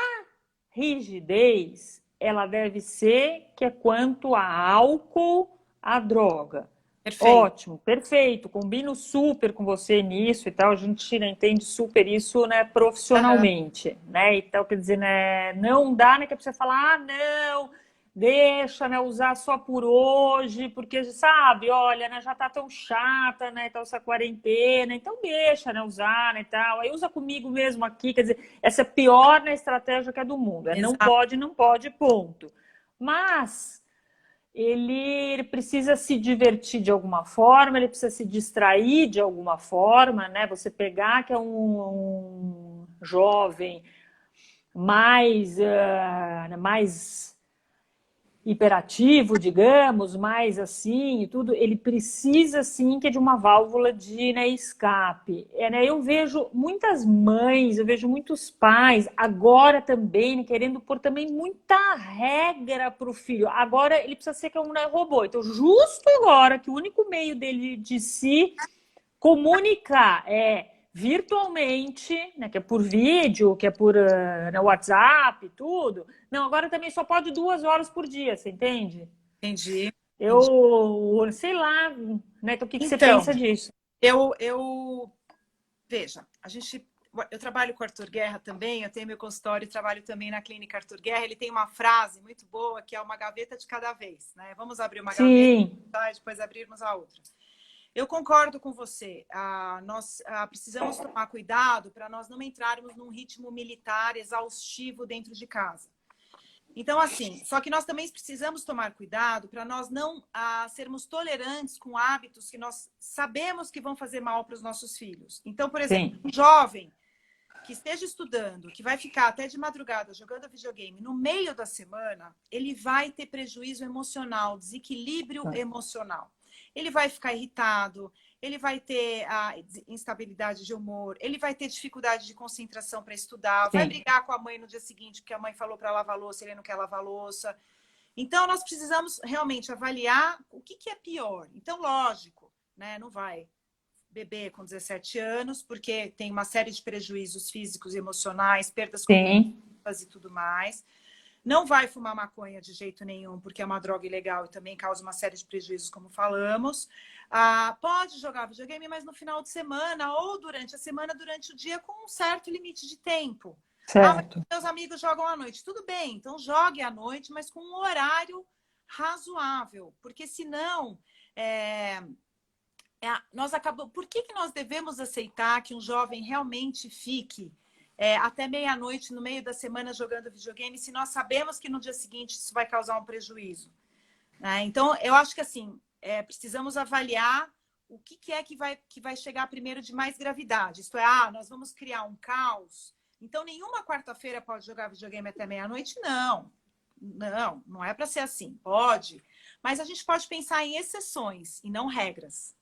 rigidez, ela deve ser que é quanto a álcool, a droga. Perfeito. Ótimo, perfeito. Combino super com você nisso e tal. A gente, né, entende super isso, né, profissionalmente, né? Então, quer dizer, né, não dá, né, que você falar, não, deixa, né, usar só por hoje, porque sabe, olha, né, já tá tão chata, né, então essa quarentena, então deixa, né, usar, né, tal. Aí usa comigo mesmo aqui, quer dizer, essa é a pior, né, estratégia que é do mundo. É não pode, ponto. Mas ele precisa se divertir de alguma forma, ele precisa se distrair de alguma forma, né? Você pegar que é um jovem mais hiperativo, digamos, mais assim e tudo, ele precisa sim que é de uma válvula de, né, escape. Né, eu vejo muitas mães, eu vejo muitos pais agora também, né, querendo pôr também muita regra para o filho. Agora ele precisa ser que é um, né, robô. Então, justo agora que o único meio dele de se comunicar virtualmente, né, que é por vídeo, que é por no WhatsApp, tudo. Não, agora também só pode 2 horas por dia, você entende? Entendi. Eu sei lá, né? Então, o que você pensa disso? Veja, eu trabalho com o Arthur Guerra também, eu tenho meu consultório e trabalho também na clínica Arthur Guerra. Ele tem uma frase muito boa que é uma gaveta de cada vez, né? Vamos abrir uma gaveta, tá? E depois abrirmos a outra. Eu concordo com você. Nós precisamos tomar cuidado para nós não entrarmos num ritmo militar exaustivo dentro de casa. Então, assim, só que nós também precisamos tomar cuidado para nós não sermos tolerantes com hábitos que nós sabemos que vão fazer mal para os nossos filhos. Então, por exemplo, um jovem que esteja estudando, que vai ficar até de madrugada jogando videogame, no meio da semana, ele vai ter prejuízo emocional, desequilíbrio emocional. Ele vai ficar irritado, ele vai ter a instabilidade de humor, ele vai ter dificuldade de concentração para estudar, vai brigar com a mãe no dia seguinte porque a mãe falou para lavar louça, ele não quer lavar louça. Então, nós precisamos realmente avaliar o que é pior. Então, lógico, né, não vai beber com 17 anos, porque tem uma série de prejuízos físicos e emocionais, perdas cognitivas e tudo mais. Não vai fumar maconha de jeito nenhum, porque é uma droga ilegal e também causa uma série de prejuízos, como falamos. Pode jogar videogame, mas no final de semana ou durante a semana, durante o dia, com um certo limite de tempo. Certo. Mas meus amigos jogam à noite. Tudo bem, então jogue à noite, mas com um horário razoável, porque senão... nós acabamos... Por que nós devemos aceitar que um jovem realmente fique até meia-noite no meio da semana jogando videogame, se nós sabemos que no dia seguinte isso vai causar um prejuízo, né? Então, eu acho que assim, precisamos avaliar o que é que vai chegar primeiro de mais gravidade. Isto é, nós vamos criar um caos. Então, nenhuma quarta-feira pode jogar videogame até meia-noite? Não. Não é para ser assim. Pode. Mas a gente pode pensar em exceções e não regras,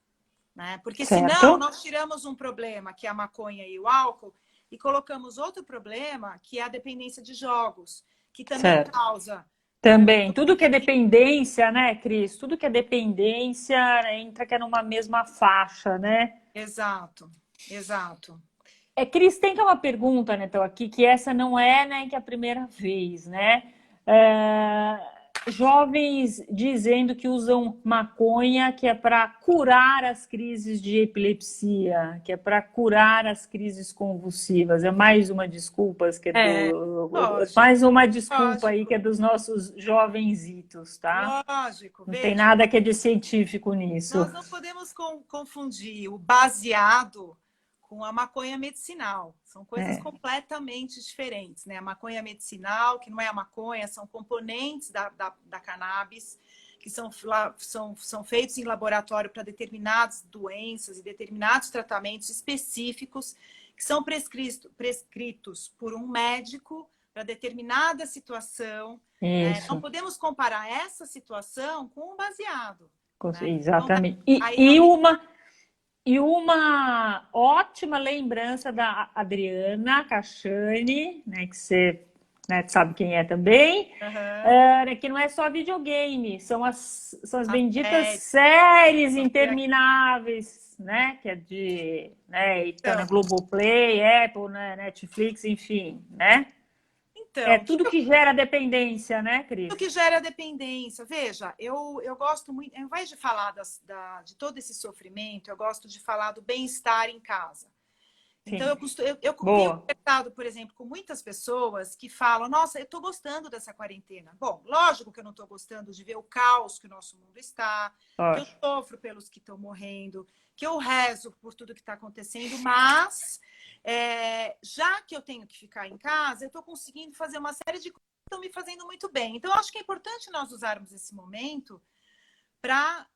né? Porque senão nós tiramos um problema, que é a maconha e o álcool, e colocamos outro problema, que é a dependência de jogos, que também Certo. causa. Também, tudo que é dependência, né, Cris? Tudo que é dependência entra que é numa mesma faixa, né? Exato, exato. Cris, tem que uma pergunta, né, então, aqui, que essa não é, né, que é a primeira vez, né? É, jovens dizendo que usam maconha, que é para curar as crises de epilepsia, que é para curar as crises convulsivas. É mais uma desculpa que é É, lógico, mais uma desculpa aí que lógico, é dos nossos jovenzitos, tá? lógico. Não tem Veja, nada que é de científico nisso. nós não podemos confundir o baseado com a maconha medicinal. São coisas É, completamente diferentes, né? A maconha medicinal, que não é a maconha, são componentes da cannabis, que são feitos em laboratório para determinadas doenças e determinados tratamentos específicos, que são prescritos por um médico para determinada situação. Né? Não isso. podemos comparar essa situação com o baseado. Né? Então, Exatamente. aí não tem. E uma ótima lembrança da Adriana Cachani, né, que você, né, sabe quem é também, Uhum. que não é só videogame, são as A benditas série, séries intermináveis, né, que é de, né, e tá na então, Globoplay, Apple, né, Netflix, enfim, né? É então, tudo que gera dependência, né, o Cris? que gera dependência? Veja, eu gosto muito, ao invés de falar de todo esse sofrimento, eu gosto de falar do bem-estar em casa. Então, Sim. eu tenho Boa. conversado, por exemplo, com muitas pessoas que falam: nossa, eu estou gostando dessa quarentena. Bom, lógico que eu não estou gostando de ver o caos que o nosso mundo está, que eu Lógico. sofro pelos que estão morrendo, que eu rezo por tudo que está acontecendo, mas já que eu tenho que ficar em casa, eu estou conseguindo fazer uma série de coisas que estão me fazendo muito bem. Então, eu acho que é importante nós usarmos esse momento para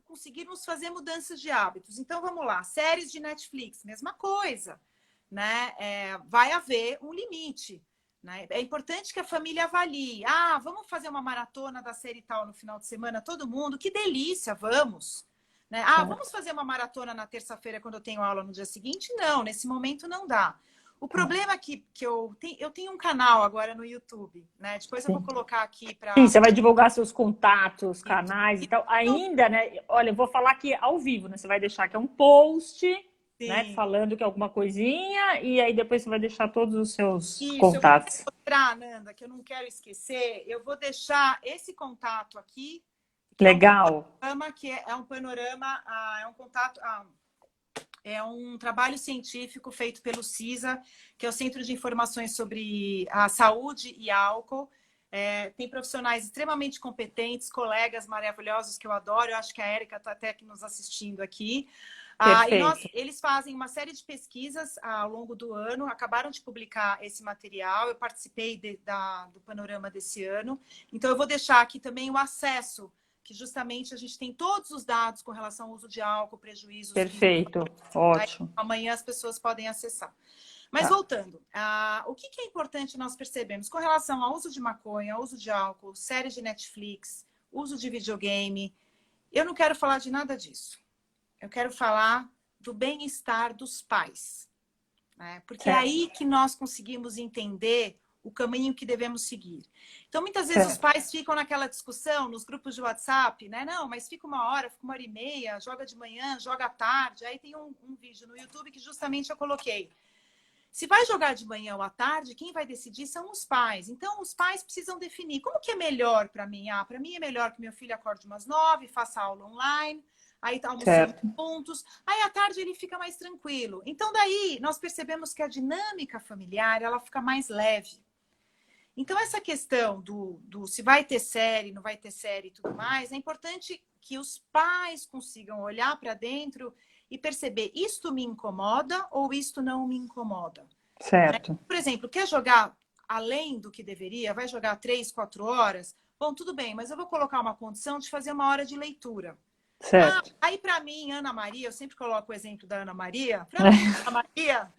conseguirmos fazer mudanças de hábitos. Então, vamos lá. Séries de Netflix, mesma coisa. Né? Vai haver um limite. Né? É importante que a família avalie. Ah, vamos fazer uma maratona da série tal no final de semana, todo mundo? Que delícia, vamos. Né? Ah, Certo. vamos fazer uma maratona na terça-feira quando eu tenho aula no dia seguinte? Não, nesse momento não dá. O Tá. problema é que eu tenho um canal agora no YouTube, né? Depois eu vou Sim. colocar aqui Sim, para. você vai divulgar seus contatos, canais e tal. Ainda, né? Olha, eu vou falar aqui ao vivo, né? Você vai deixar aqui um post, né? Sim, Falando que é alguma coisinha, e aí depois você vai deixar todos os seus isso, eu vou contatos. mostrar, Nanda, que eu não quero esquecer. Eu vou deixar esse contato aqui, que é um Legal. panorama, é um contato, é um trabalho científico feito pelo CISA, que é o Centro de Informações sobre a Saúde e Álcool. Tem profissionais extremamente competentes, colegas maravilhosos que eu adoro. Eu acho que a Érica está até aqui nos assistindo aqui. Perfeito. Eles fazem uma série de pesquisas ao longo do ano, acabaram de publicar esse material, eu participei do panorama desse ano. Então, eu vou deixar aqui também o acesso, que justamente a gente tem todos os dados com relação ao uso de álcool, prejuízos que Perfeito. Ótimo. amanhã as pessoas podem acessar. Mas Tá. voltando, o que é importante nós percebemos com relação ao uso de maconha, ao uso de álcool, séries de Netflix, uso de videogame? Eu não quero falar de nada disso. Eu quero falar do bem-estar dos pais. Né? Porque é Certo. aí que nós conseguimos entender o caminho que devemos seguir. Então, muitas vezes os Certo. pais ficam naquela discussão nos grupos de WhatsApp, né? Não, mas fica 1 hora, fica 1 hora e meia, joga de manhã, joga à tarde. Aí tem um vídeo no YouTube que justamente eu coloquei. Se vai jogar de manhã ou à tarde, quem vai decidir são os pais. Então, os pais precisam definir como que é melhor para mim. Para mim é melhor que meu filho acorde umas 9, faça aula online, aí tá almoçando Certo. juntos, aí à tarde ele fica mais tranquilo. Então, daí, nós percebemos que a dinâmica familiar, ela fica mais leve. Então, essa questão do se vai ter série, não vai ter série e tudo mais, é importante que os pais consigam olhar para dentro e perceber, isto me incomoda ou isto não me incomoda. Certo. Por exemplo, quer jogar além do que deveria, vai jogar 3, 4 horas? Bom, tudo bem, mas eu vou colocar uma condição de fazer 1 hora de leitura. Certo. Aí para mim, Ana Maria, eu sempre coloco o exemplo da Ana Maria, para mim, Ana Maria,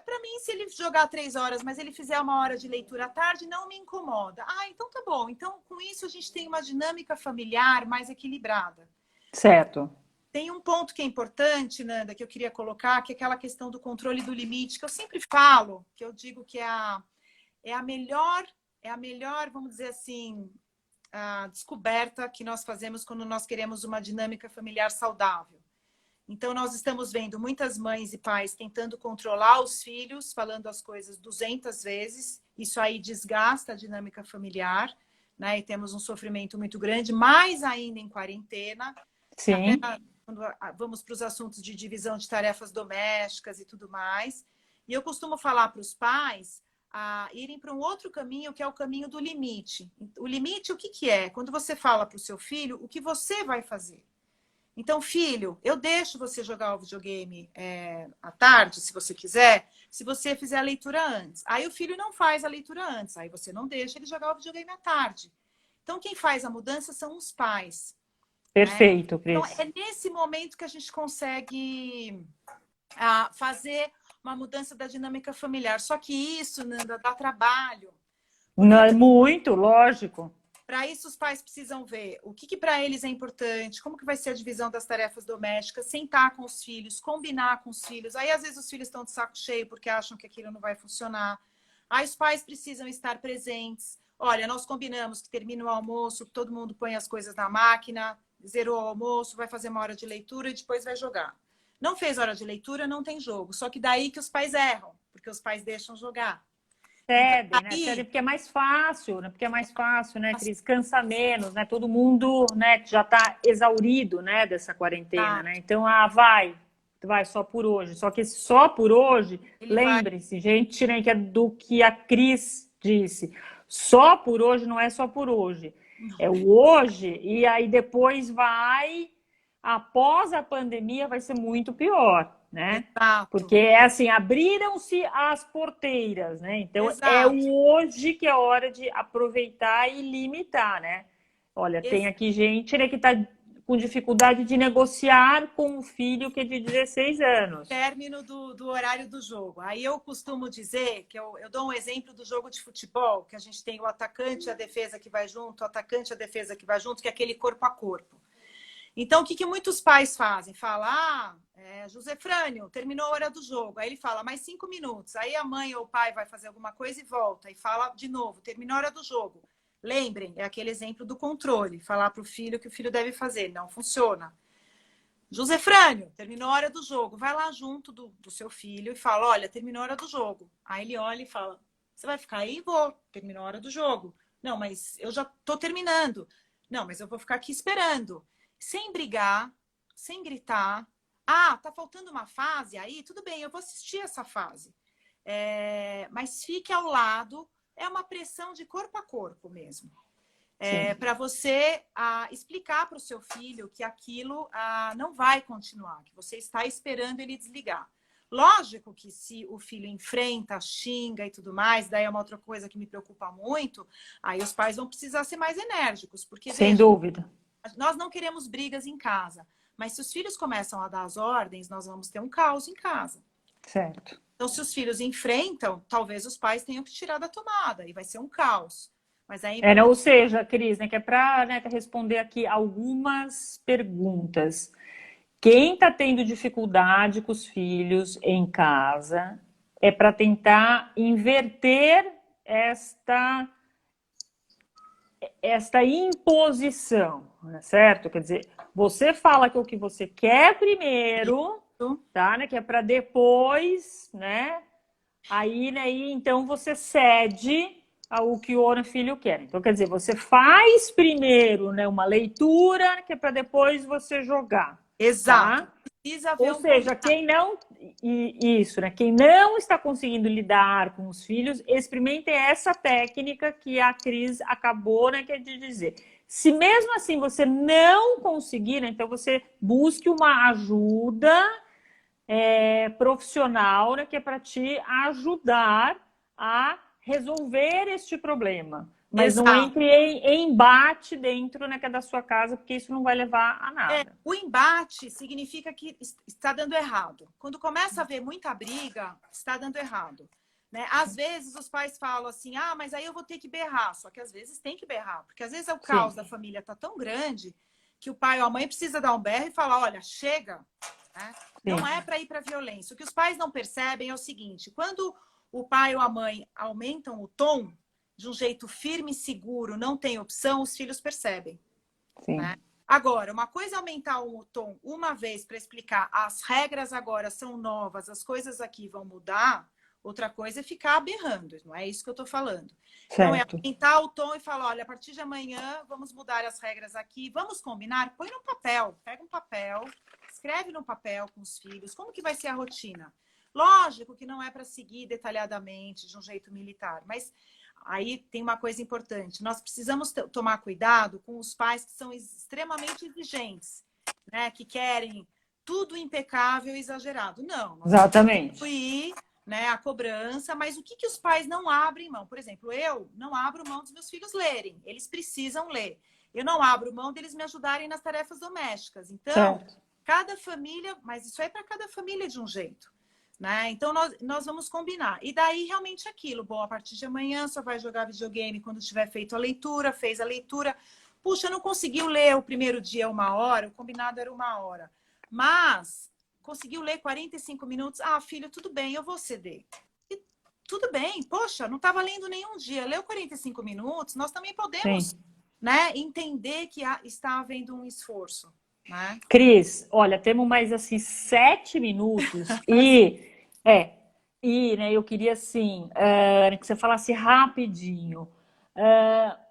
para mim, se ele jogar 3 horas, mas ele fizer 1 hora de leitura à tarde, não me incomoda. Então tá bom. Então, com isso, a gente tem uma dinâmica familiar mais equilibrada. Certo. Tem um ponto que é importante, Nanda, que eu queria colocar, que é aquela questão do controle do limite, que eu sempre falo, que eu digo que é a melhor, vamos dizer assim, a descoberta que nós fazemos quando nós queremos uma dinâmica familiar saudável. Então, nós estamos vendo muitas mães e pais tentando controlar os filhos, falando as coisas 200 vezes. Isso aí desgasta a dinâmica familiar, né? E temos um sofrimento muito grande, mais ainda em quarentena. Sim. Até quando vamos para os assuntos de divisão de tarefas domésticas e tudo mais. E eu costumo falar para os pais irem para um outro caminho, que é o caminho do limite. O limite, o que que é? Quando você fala para o seu filho o que você vai fazer. Então, filho, eu deixo você jogar o videogame à tarde, se você quiser, se você fizer a leitura antes. Aí o filho não faz a leitura antes, aí você não deixa ele jogar o videogame à tarde. Então, quem faz a mudança são os pais. Perfeito, Então, Cris. é nesse momento que a gente consegue fazer uma mudança da dinâmica familiar. Só que isso, Nanda, dá trabalho. Não é muito, lógico. Para isso, os pais precisam ver o que para eles é importante, como que vai ser a divisão das tarefas domésticas, sentar com os filhos, combinar com os filhos. Aí, às vezes, os filhos estão de saco cheio porque acham que aquilo não vai funcionar. Aí, os pais precisam estar presentes. Olha, nós combinamos que termina o almoço, todo mundo põe as coisas na máquina, zerou o almoço, vai fazer uma hora de leitura e depois vai jogar. Não fez hora de leitura, não tem jogo. Só que daí que os pais erram, porque os pais deixam jogar. Cedem, então, né? Cedem porque é mais fácil, né? Porque é mais fácil, né, Cris? Cansa menos, né? Todo mundo, né, já está exaurido, né, dessa quarentena, né? Então, vai só por hoje. Só que esse só por hoje, lembre-se, gente, né, que é do que a Cris disse. Só por hoje não é só por hoje. É o hoje, e aí depois após a pandemia, vai ser muito pior, né? Exato. Porque é assim, abriram-se as porteiras, né? Então, Exato. é hoje que é hora de aproveitar e limitar, né? Olha, tem aqui gente, né, que está com dificuldade de negociar com um filho que é de 16 anos. Término do horário do jogo. Aí eu costumo dizer, que eu dou um exemplo do jogo de futebol, que a gente tem o atacante e a defesa que vai junto, o atacante e a defesa que vai junto, que é aquele corpo a corpo. Então, o que muitos pais fazem? Fala, José Frânio, terminou a hora do jogo. Aí ele fala, mais 5 minutos. Aí a mãe ou o pai vai fazer alguma coisa e volta. E fala de novo, terminou a hora do jogo. Lembrem, é aquele exemplo do controle. Falar para o filho o que o filho deve fazer. Não funciona. José Frânio, terminou a hora do jogo. Vai lá junto do seu filho e fala, olha, terminou a hora do jogo. Aí ele olha e fala, você vai ficar aí? Vou. Terminou a hora do jogo. Não, mas eu já estou terminando. Não, mas eu vou ficar aqui esperando. Sem brigar, sem gritar. Tá faltando uma fase aí? Tudo bem, eu vou assistir essa fase. Mas fique ao lado. É uma pressão de corpo a corpo mesmo. Para você explicar para o seu filho que aquilo não vai continuar, que você está esperando ele desligar. Lógico que se o filho enfrenta, xinga e tudo mais, daí é uma outra coisa que me preocupa muito, aí os pais vão precisar ser mais enérgicos. Porque, sem dúvida. Nós não queremos brigas em casa, mas se os filhos começam a dar as ordens, nós vamos ter um caos em casa. Certo. Então, se os filhos enfrentam, talvez os pais tenham que tirar da tomada e vai ser um caos. Mas aí... ou seja, Cris, né, que é para responder aqui algumas perguntas. Quem está tendo dificuldade com os filhos em casa é para tentar inverter esta imposição, certo? Quer dizer, você fala que o que você quer primeiro, tá? Né? Que é para depois, né? Aí, né? Então você cede ao que o filho quer. Então, quer dizer, você faz primeiro, né, uma leitura, que é para depois você jogar. Exato. Tá? Ou seja, quem não está conseguindo lidar com os filhos, experimente essa técnica que a Cris acabou, né, de dizer. Se mesmo assim você não conseguir, né, então você busque uma ajuda profissional, né, que é para te ajudar a resolver este problema. Mas não entre em embate dentro, né, que é da sua casa, porque isso não vai levar a nada. O embate significa que está dando errado. Quando começa a haver muita briga, está dando errado. Né? Às vezes os pais falam assim, mas aí eu vou ter que berrar. Só que às vezes tem que berrar, porque às vezes o caos da família está tão grande que o pai ou a mãe precisa dar um berro e falar, olha, chega, né? Não é para ir para violência. O que os pais não percebem é o seguinte, quando o pai ou a mãe aumentam o tom de um jeito firme e seguro, não tem opção, os filhos percebem. Sim. Né? Agora, uma coisa é aumentar o tom uma vez para explicar as regras agora são novas, as coisas aqui vão mudar, outra coisa é ficar berrando, não é isso que eu estou falando. Então, é aumentar o tom e falar, olha, a partir de amanhã vamos mudar as regras aqui, vamos combinar? Põe no papel, pega um papel, escreve no papel com os filhos, como que vai ser a rotina? Lógico que não é para seguir detalhadamente, de um jeito militar, mas aí tem uma coisa importante, nós precisamos tomar cuidado com os pais que são extremamente exigentes, né? Que querem tudo impecável e exagerado. Não, nós exatamente. Fui, né, a cobrança, mas o que, que os pais não abrem mão? Por exemplo, eu não abro mão dos meus filhos lerem, eles precisam ler. Eu não abro mão deles me ajudarem nas tarefas domésticas. Então, cada família, mas isso é para cada família de um jeito. Né? Então, nós vamos combinar. E daí, realmente, aquilo. Bom, a partir de amanhã só vai jogar videogame quando tiver feito a leitura, fez a leitura. Puxa, não conseguiu ler o primeiro dia 1 hora, o combinado era 1 hora. Mas conseguiu ler 45 minutos. Ah, filho, tudo bem, eu vou ceder. E tudo bem, poxa, não estava lendo nenhum dia. Leu 45 minutos, nós também podemos, né, entender que está havendo um esforço. Né? Cris, olha, temos mais assim 7 minutos né, eu queria assim que você falasse rapidinho.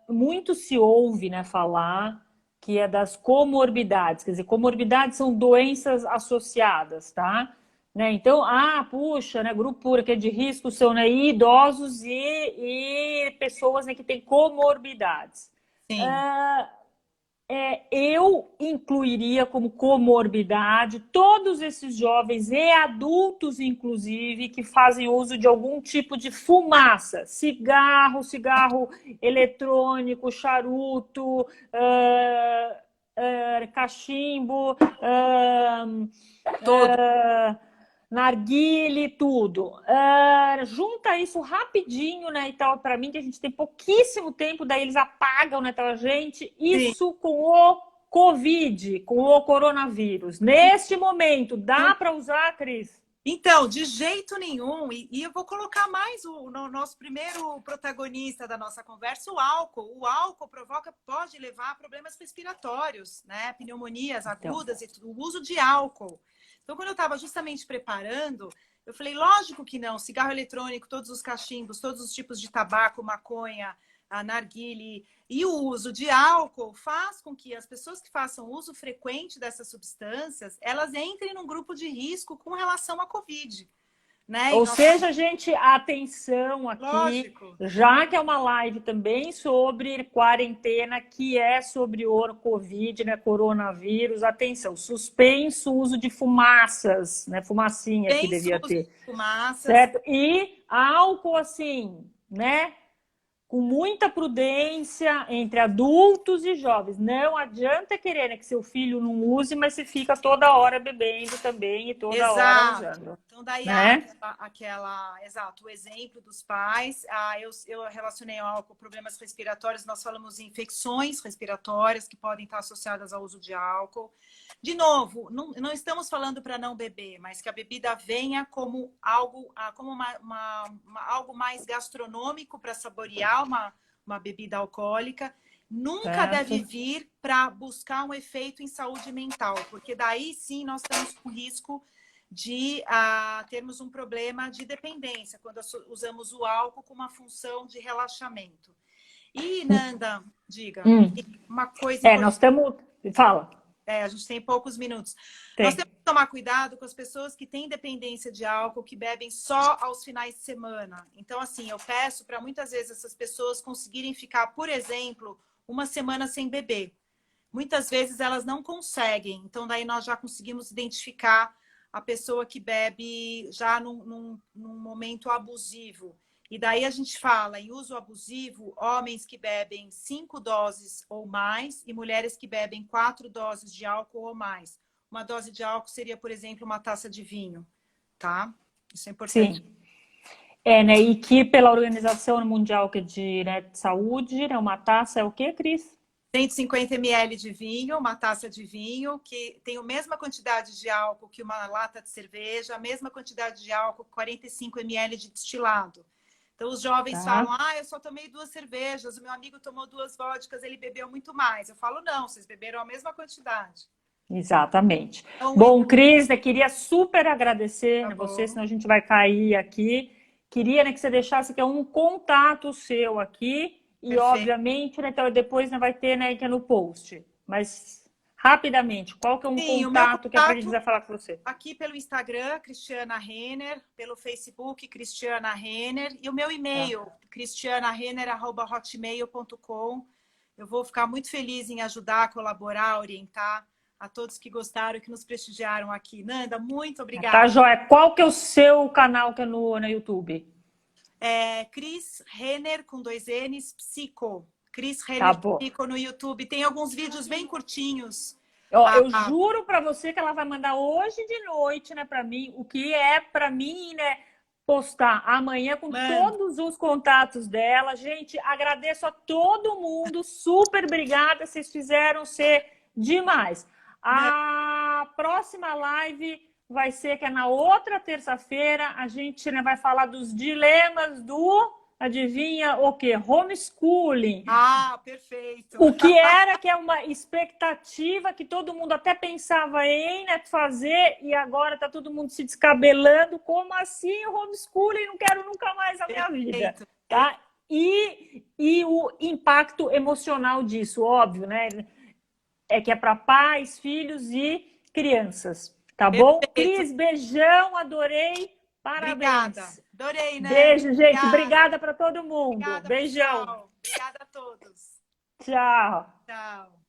Muito se ouve, né, falar que é das comorbidades, quer dizer, comorbidades são doenças associadas, tá? Né? Então, puxa, né, grupo que é de risco são, né, idosos e pessoas, né, que têm comorbidades. Sim. Eu incluiria como comorbidade todos esses jovens e adultos, inclusive, que fazem uso de algum tipo de fumaça, cigarro eletrônico, charuto, cachimbo, narguile, tudo. Junta isso rapidinho, né, e tal, para mim, que a gente tem pouquíssimo tempo, daí eles apagam, né, tal, gente, isso sim, com o Covid, com o coronavírus. Neste momento, dá para usar, Cris? Então, de jeito nenhum, e eu vou colocar mais o nosso primeiro protagonista da nossa conversa, o álcool. O álcool pode levar a problemas respiratórios, né, pneumonias agudas, então, e o uso de álcool. Então, quando eu estava justamente preparando, eu falei, lógico que não, cigarro eletrônico, todos os cachimbos, todos os tipos de tabaco, maconha, narguile e o uso de álcool faz com que as pessoas que façam uso frequente dessas substâncias, elas entrem num grupo de risco com relação à Covid. Né? Ou seja, gente, atenção aqui, lógico, já que é uma live também sobre quarentena, que é sobre o Covid, né, coronavírus, atenção, suspenso o uso de fumaças, né, fumacinha que devia ter, fumaças. Certo? E álcool, assim, né, com muita prudência entre adultos e jovens. Não adianta querer, né, que seu filho não use, mas você fica toda hora bebendo também e toda hora usando. Então, daí né? Exato, o exemplo dos pais. Eu relacionei ao álcool problemas respiratórios, nós falamos em infecções respiratórias que podem estar associadas ao uso de álcool. De novo, não estamos falando para não beber, mas que a bebida venha como algo, algo mais gastronômico para saborear uma bebida alcoólica. Nunca deve vir para buscar um efeito em saúde mental, porque daí sim nós estamos com risco de termos um problema de dependência, quando usamos o álcool com uma função de relaxamento. E, Nanda, diga, uma coisa... nós estamos... Fala. A gente tem poucos minutos. Nós temos que tomar cuidado com as pessoas que têm dependência de álcool, que bebem só aos finais de semana. Então, assim, eu peço para muitas vezes essas pessoas conseguirem ficar, por exemplo, 1 semana sem beber. Muitas vezes elas não conseguem. Então, daí nós já conseguimos identificar a pessoa que bebe já num momento abusivo. E daí a gente fala em uso abusivo, homens que bebem 5 doses ou mais e mulheres que bebem 4 doses de álcool ou mais. Uma dose de álcool seria, por exemplo, uma taça de vinho, tá? Isso é importante. Sim. Né? E que pela Organização Mundial de Saúde, né, uma taça é o quê, Cris? 150 ml de vinho, uma taça de vinho, que tem a mesma quantidade de álcool que uma lata de cerveja, a mesma quantidade de álcool, 45 ml de destilado. Então, os jovens falam, eu só tomei 2 cervejas, o meu amigo tomou 2 vodkas, ele bebeu muito mais. Eu falo, não, vocês beberam a mesma quantidade. Exatamente. Então, Bom, Cris, eu queria super agradecer, tá você, bom. senão a gente vai cair aqui. Queria, né, que você deixasse aqui um contato seu aqui e, Perfeito. obviamente, né, então depois, né, vai ter, né, que é no post. Mas, rapidamente, qual que é um Sim, o meu contato que a gente contato vai falar com você? aqui pelo Instagram, Cristiana Renner, pelo Facebook, Cristiana Renner, e o meu e-mail, cristianarenner@hotmail.com. Eu vou ficar muito feliz em ajudar, colaborar, orientar a todos que gostaram e que nos prestigiaram aqui. Nanda, muito Tá, obrigada. joia. Qual que é o seu canal que é no YouTube? Cris Renner, com 2 N's, Psico. Cris Tá Renner bom. Psico no YouTube. Tem alguns vídeos bem curtinhos. Ó, eu juro para você que ela vai mandar hoje de noite, né, para mim, o que é para mim, né, postar amanhã com todos os contatos dela. Gente, agradeço a todo mundo, super obrigada, vocês fizeram ser demais. A próxima live vai ser que é na outra terça-feira, a gente, né, vai falar dos dilemas do, adivinha o quê? Homeschooling. Perfeito. O que era que é uma expectativa que todo mundo até pensava em, né, fazer e agora está todo mundo se descabelando. Como assim o homeschooling? Não quero nunca mais na minha vida. Tá? E o impacto emocional disso, óbvio, né? É que é para pais, filhos e crianças. Tá bom? Cris, beijão, adorei. Parabéns. Obrigada. Adorei, né? Beijo, gente. Obrigada para todo mundo. Obrigada, beijão. pessoal. Obrigada a todos. Tchau. Tchau.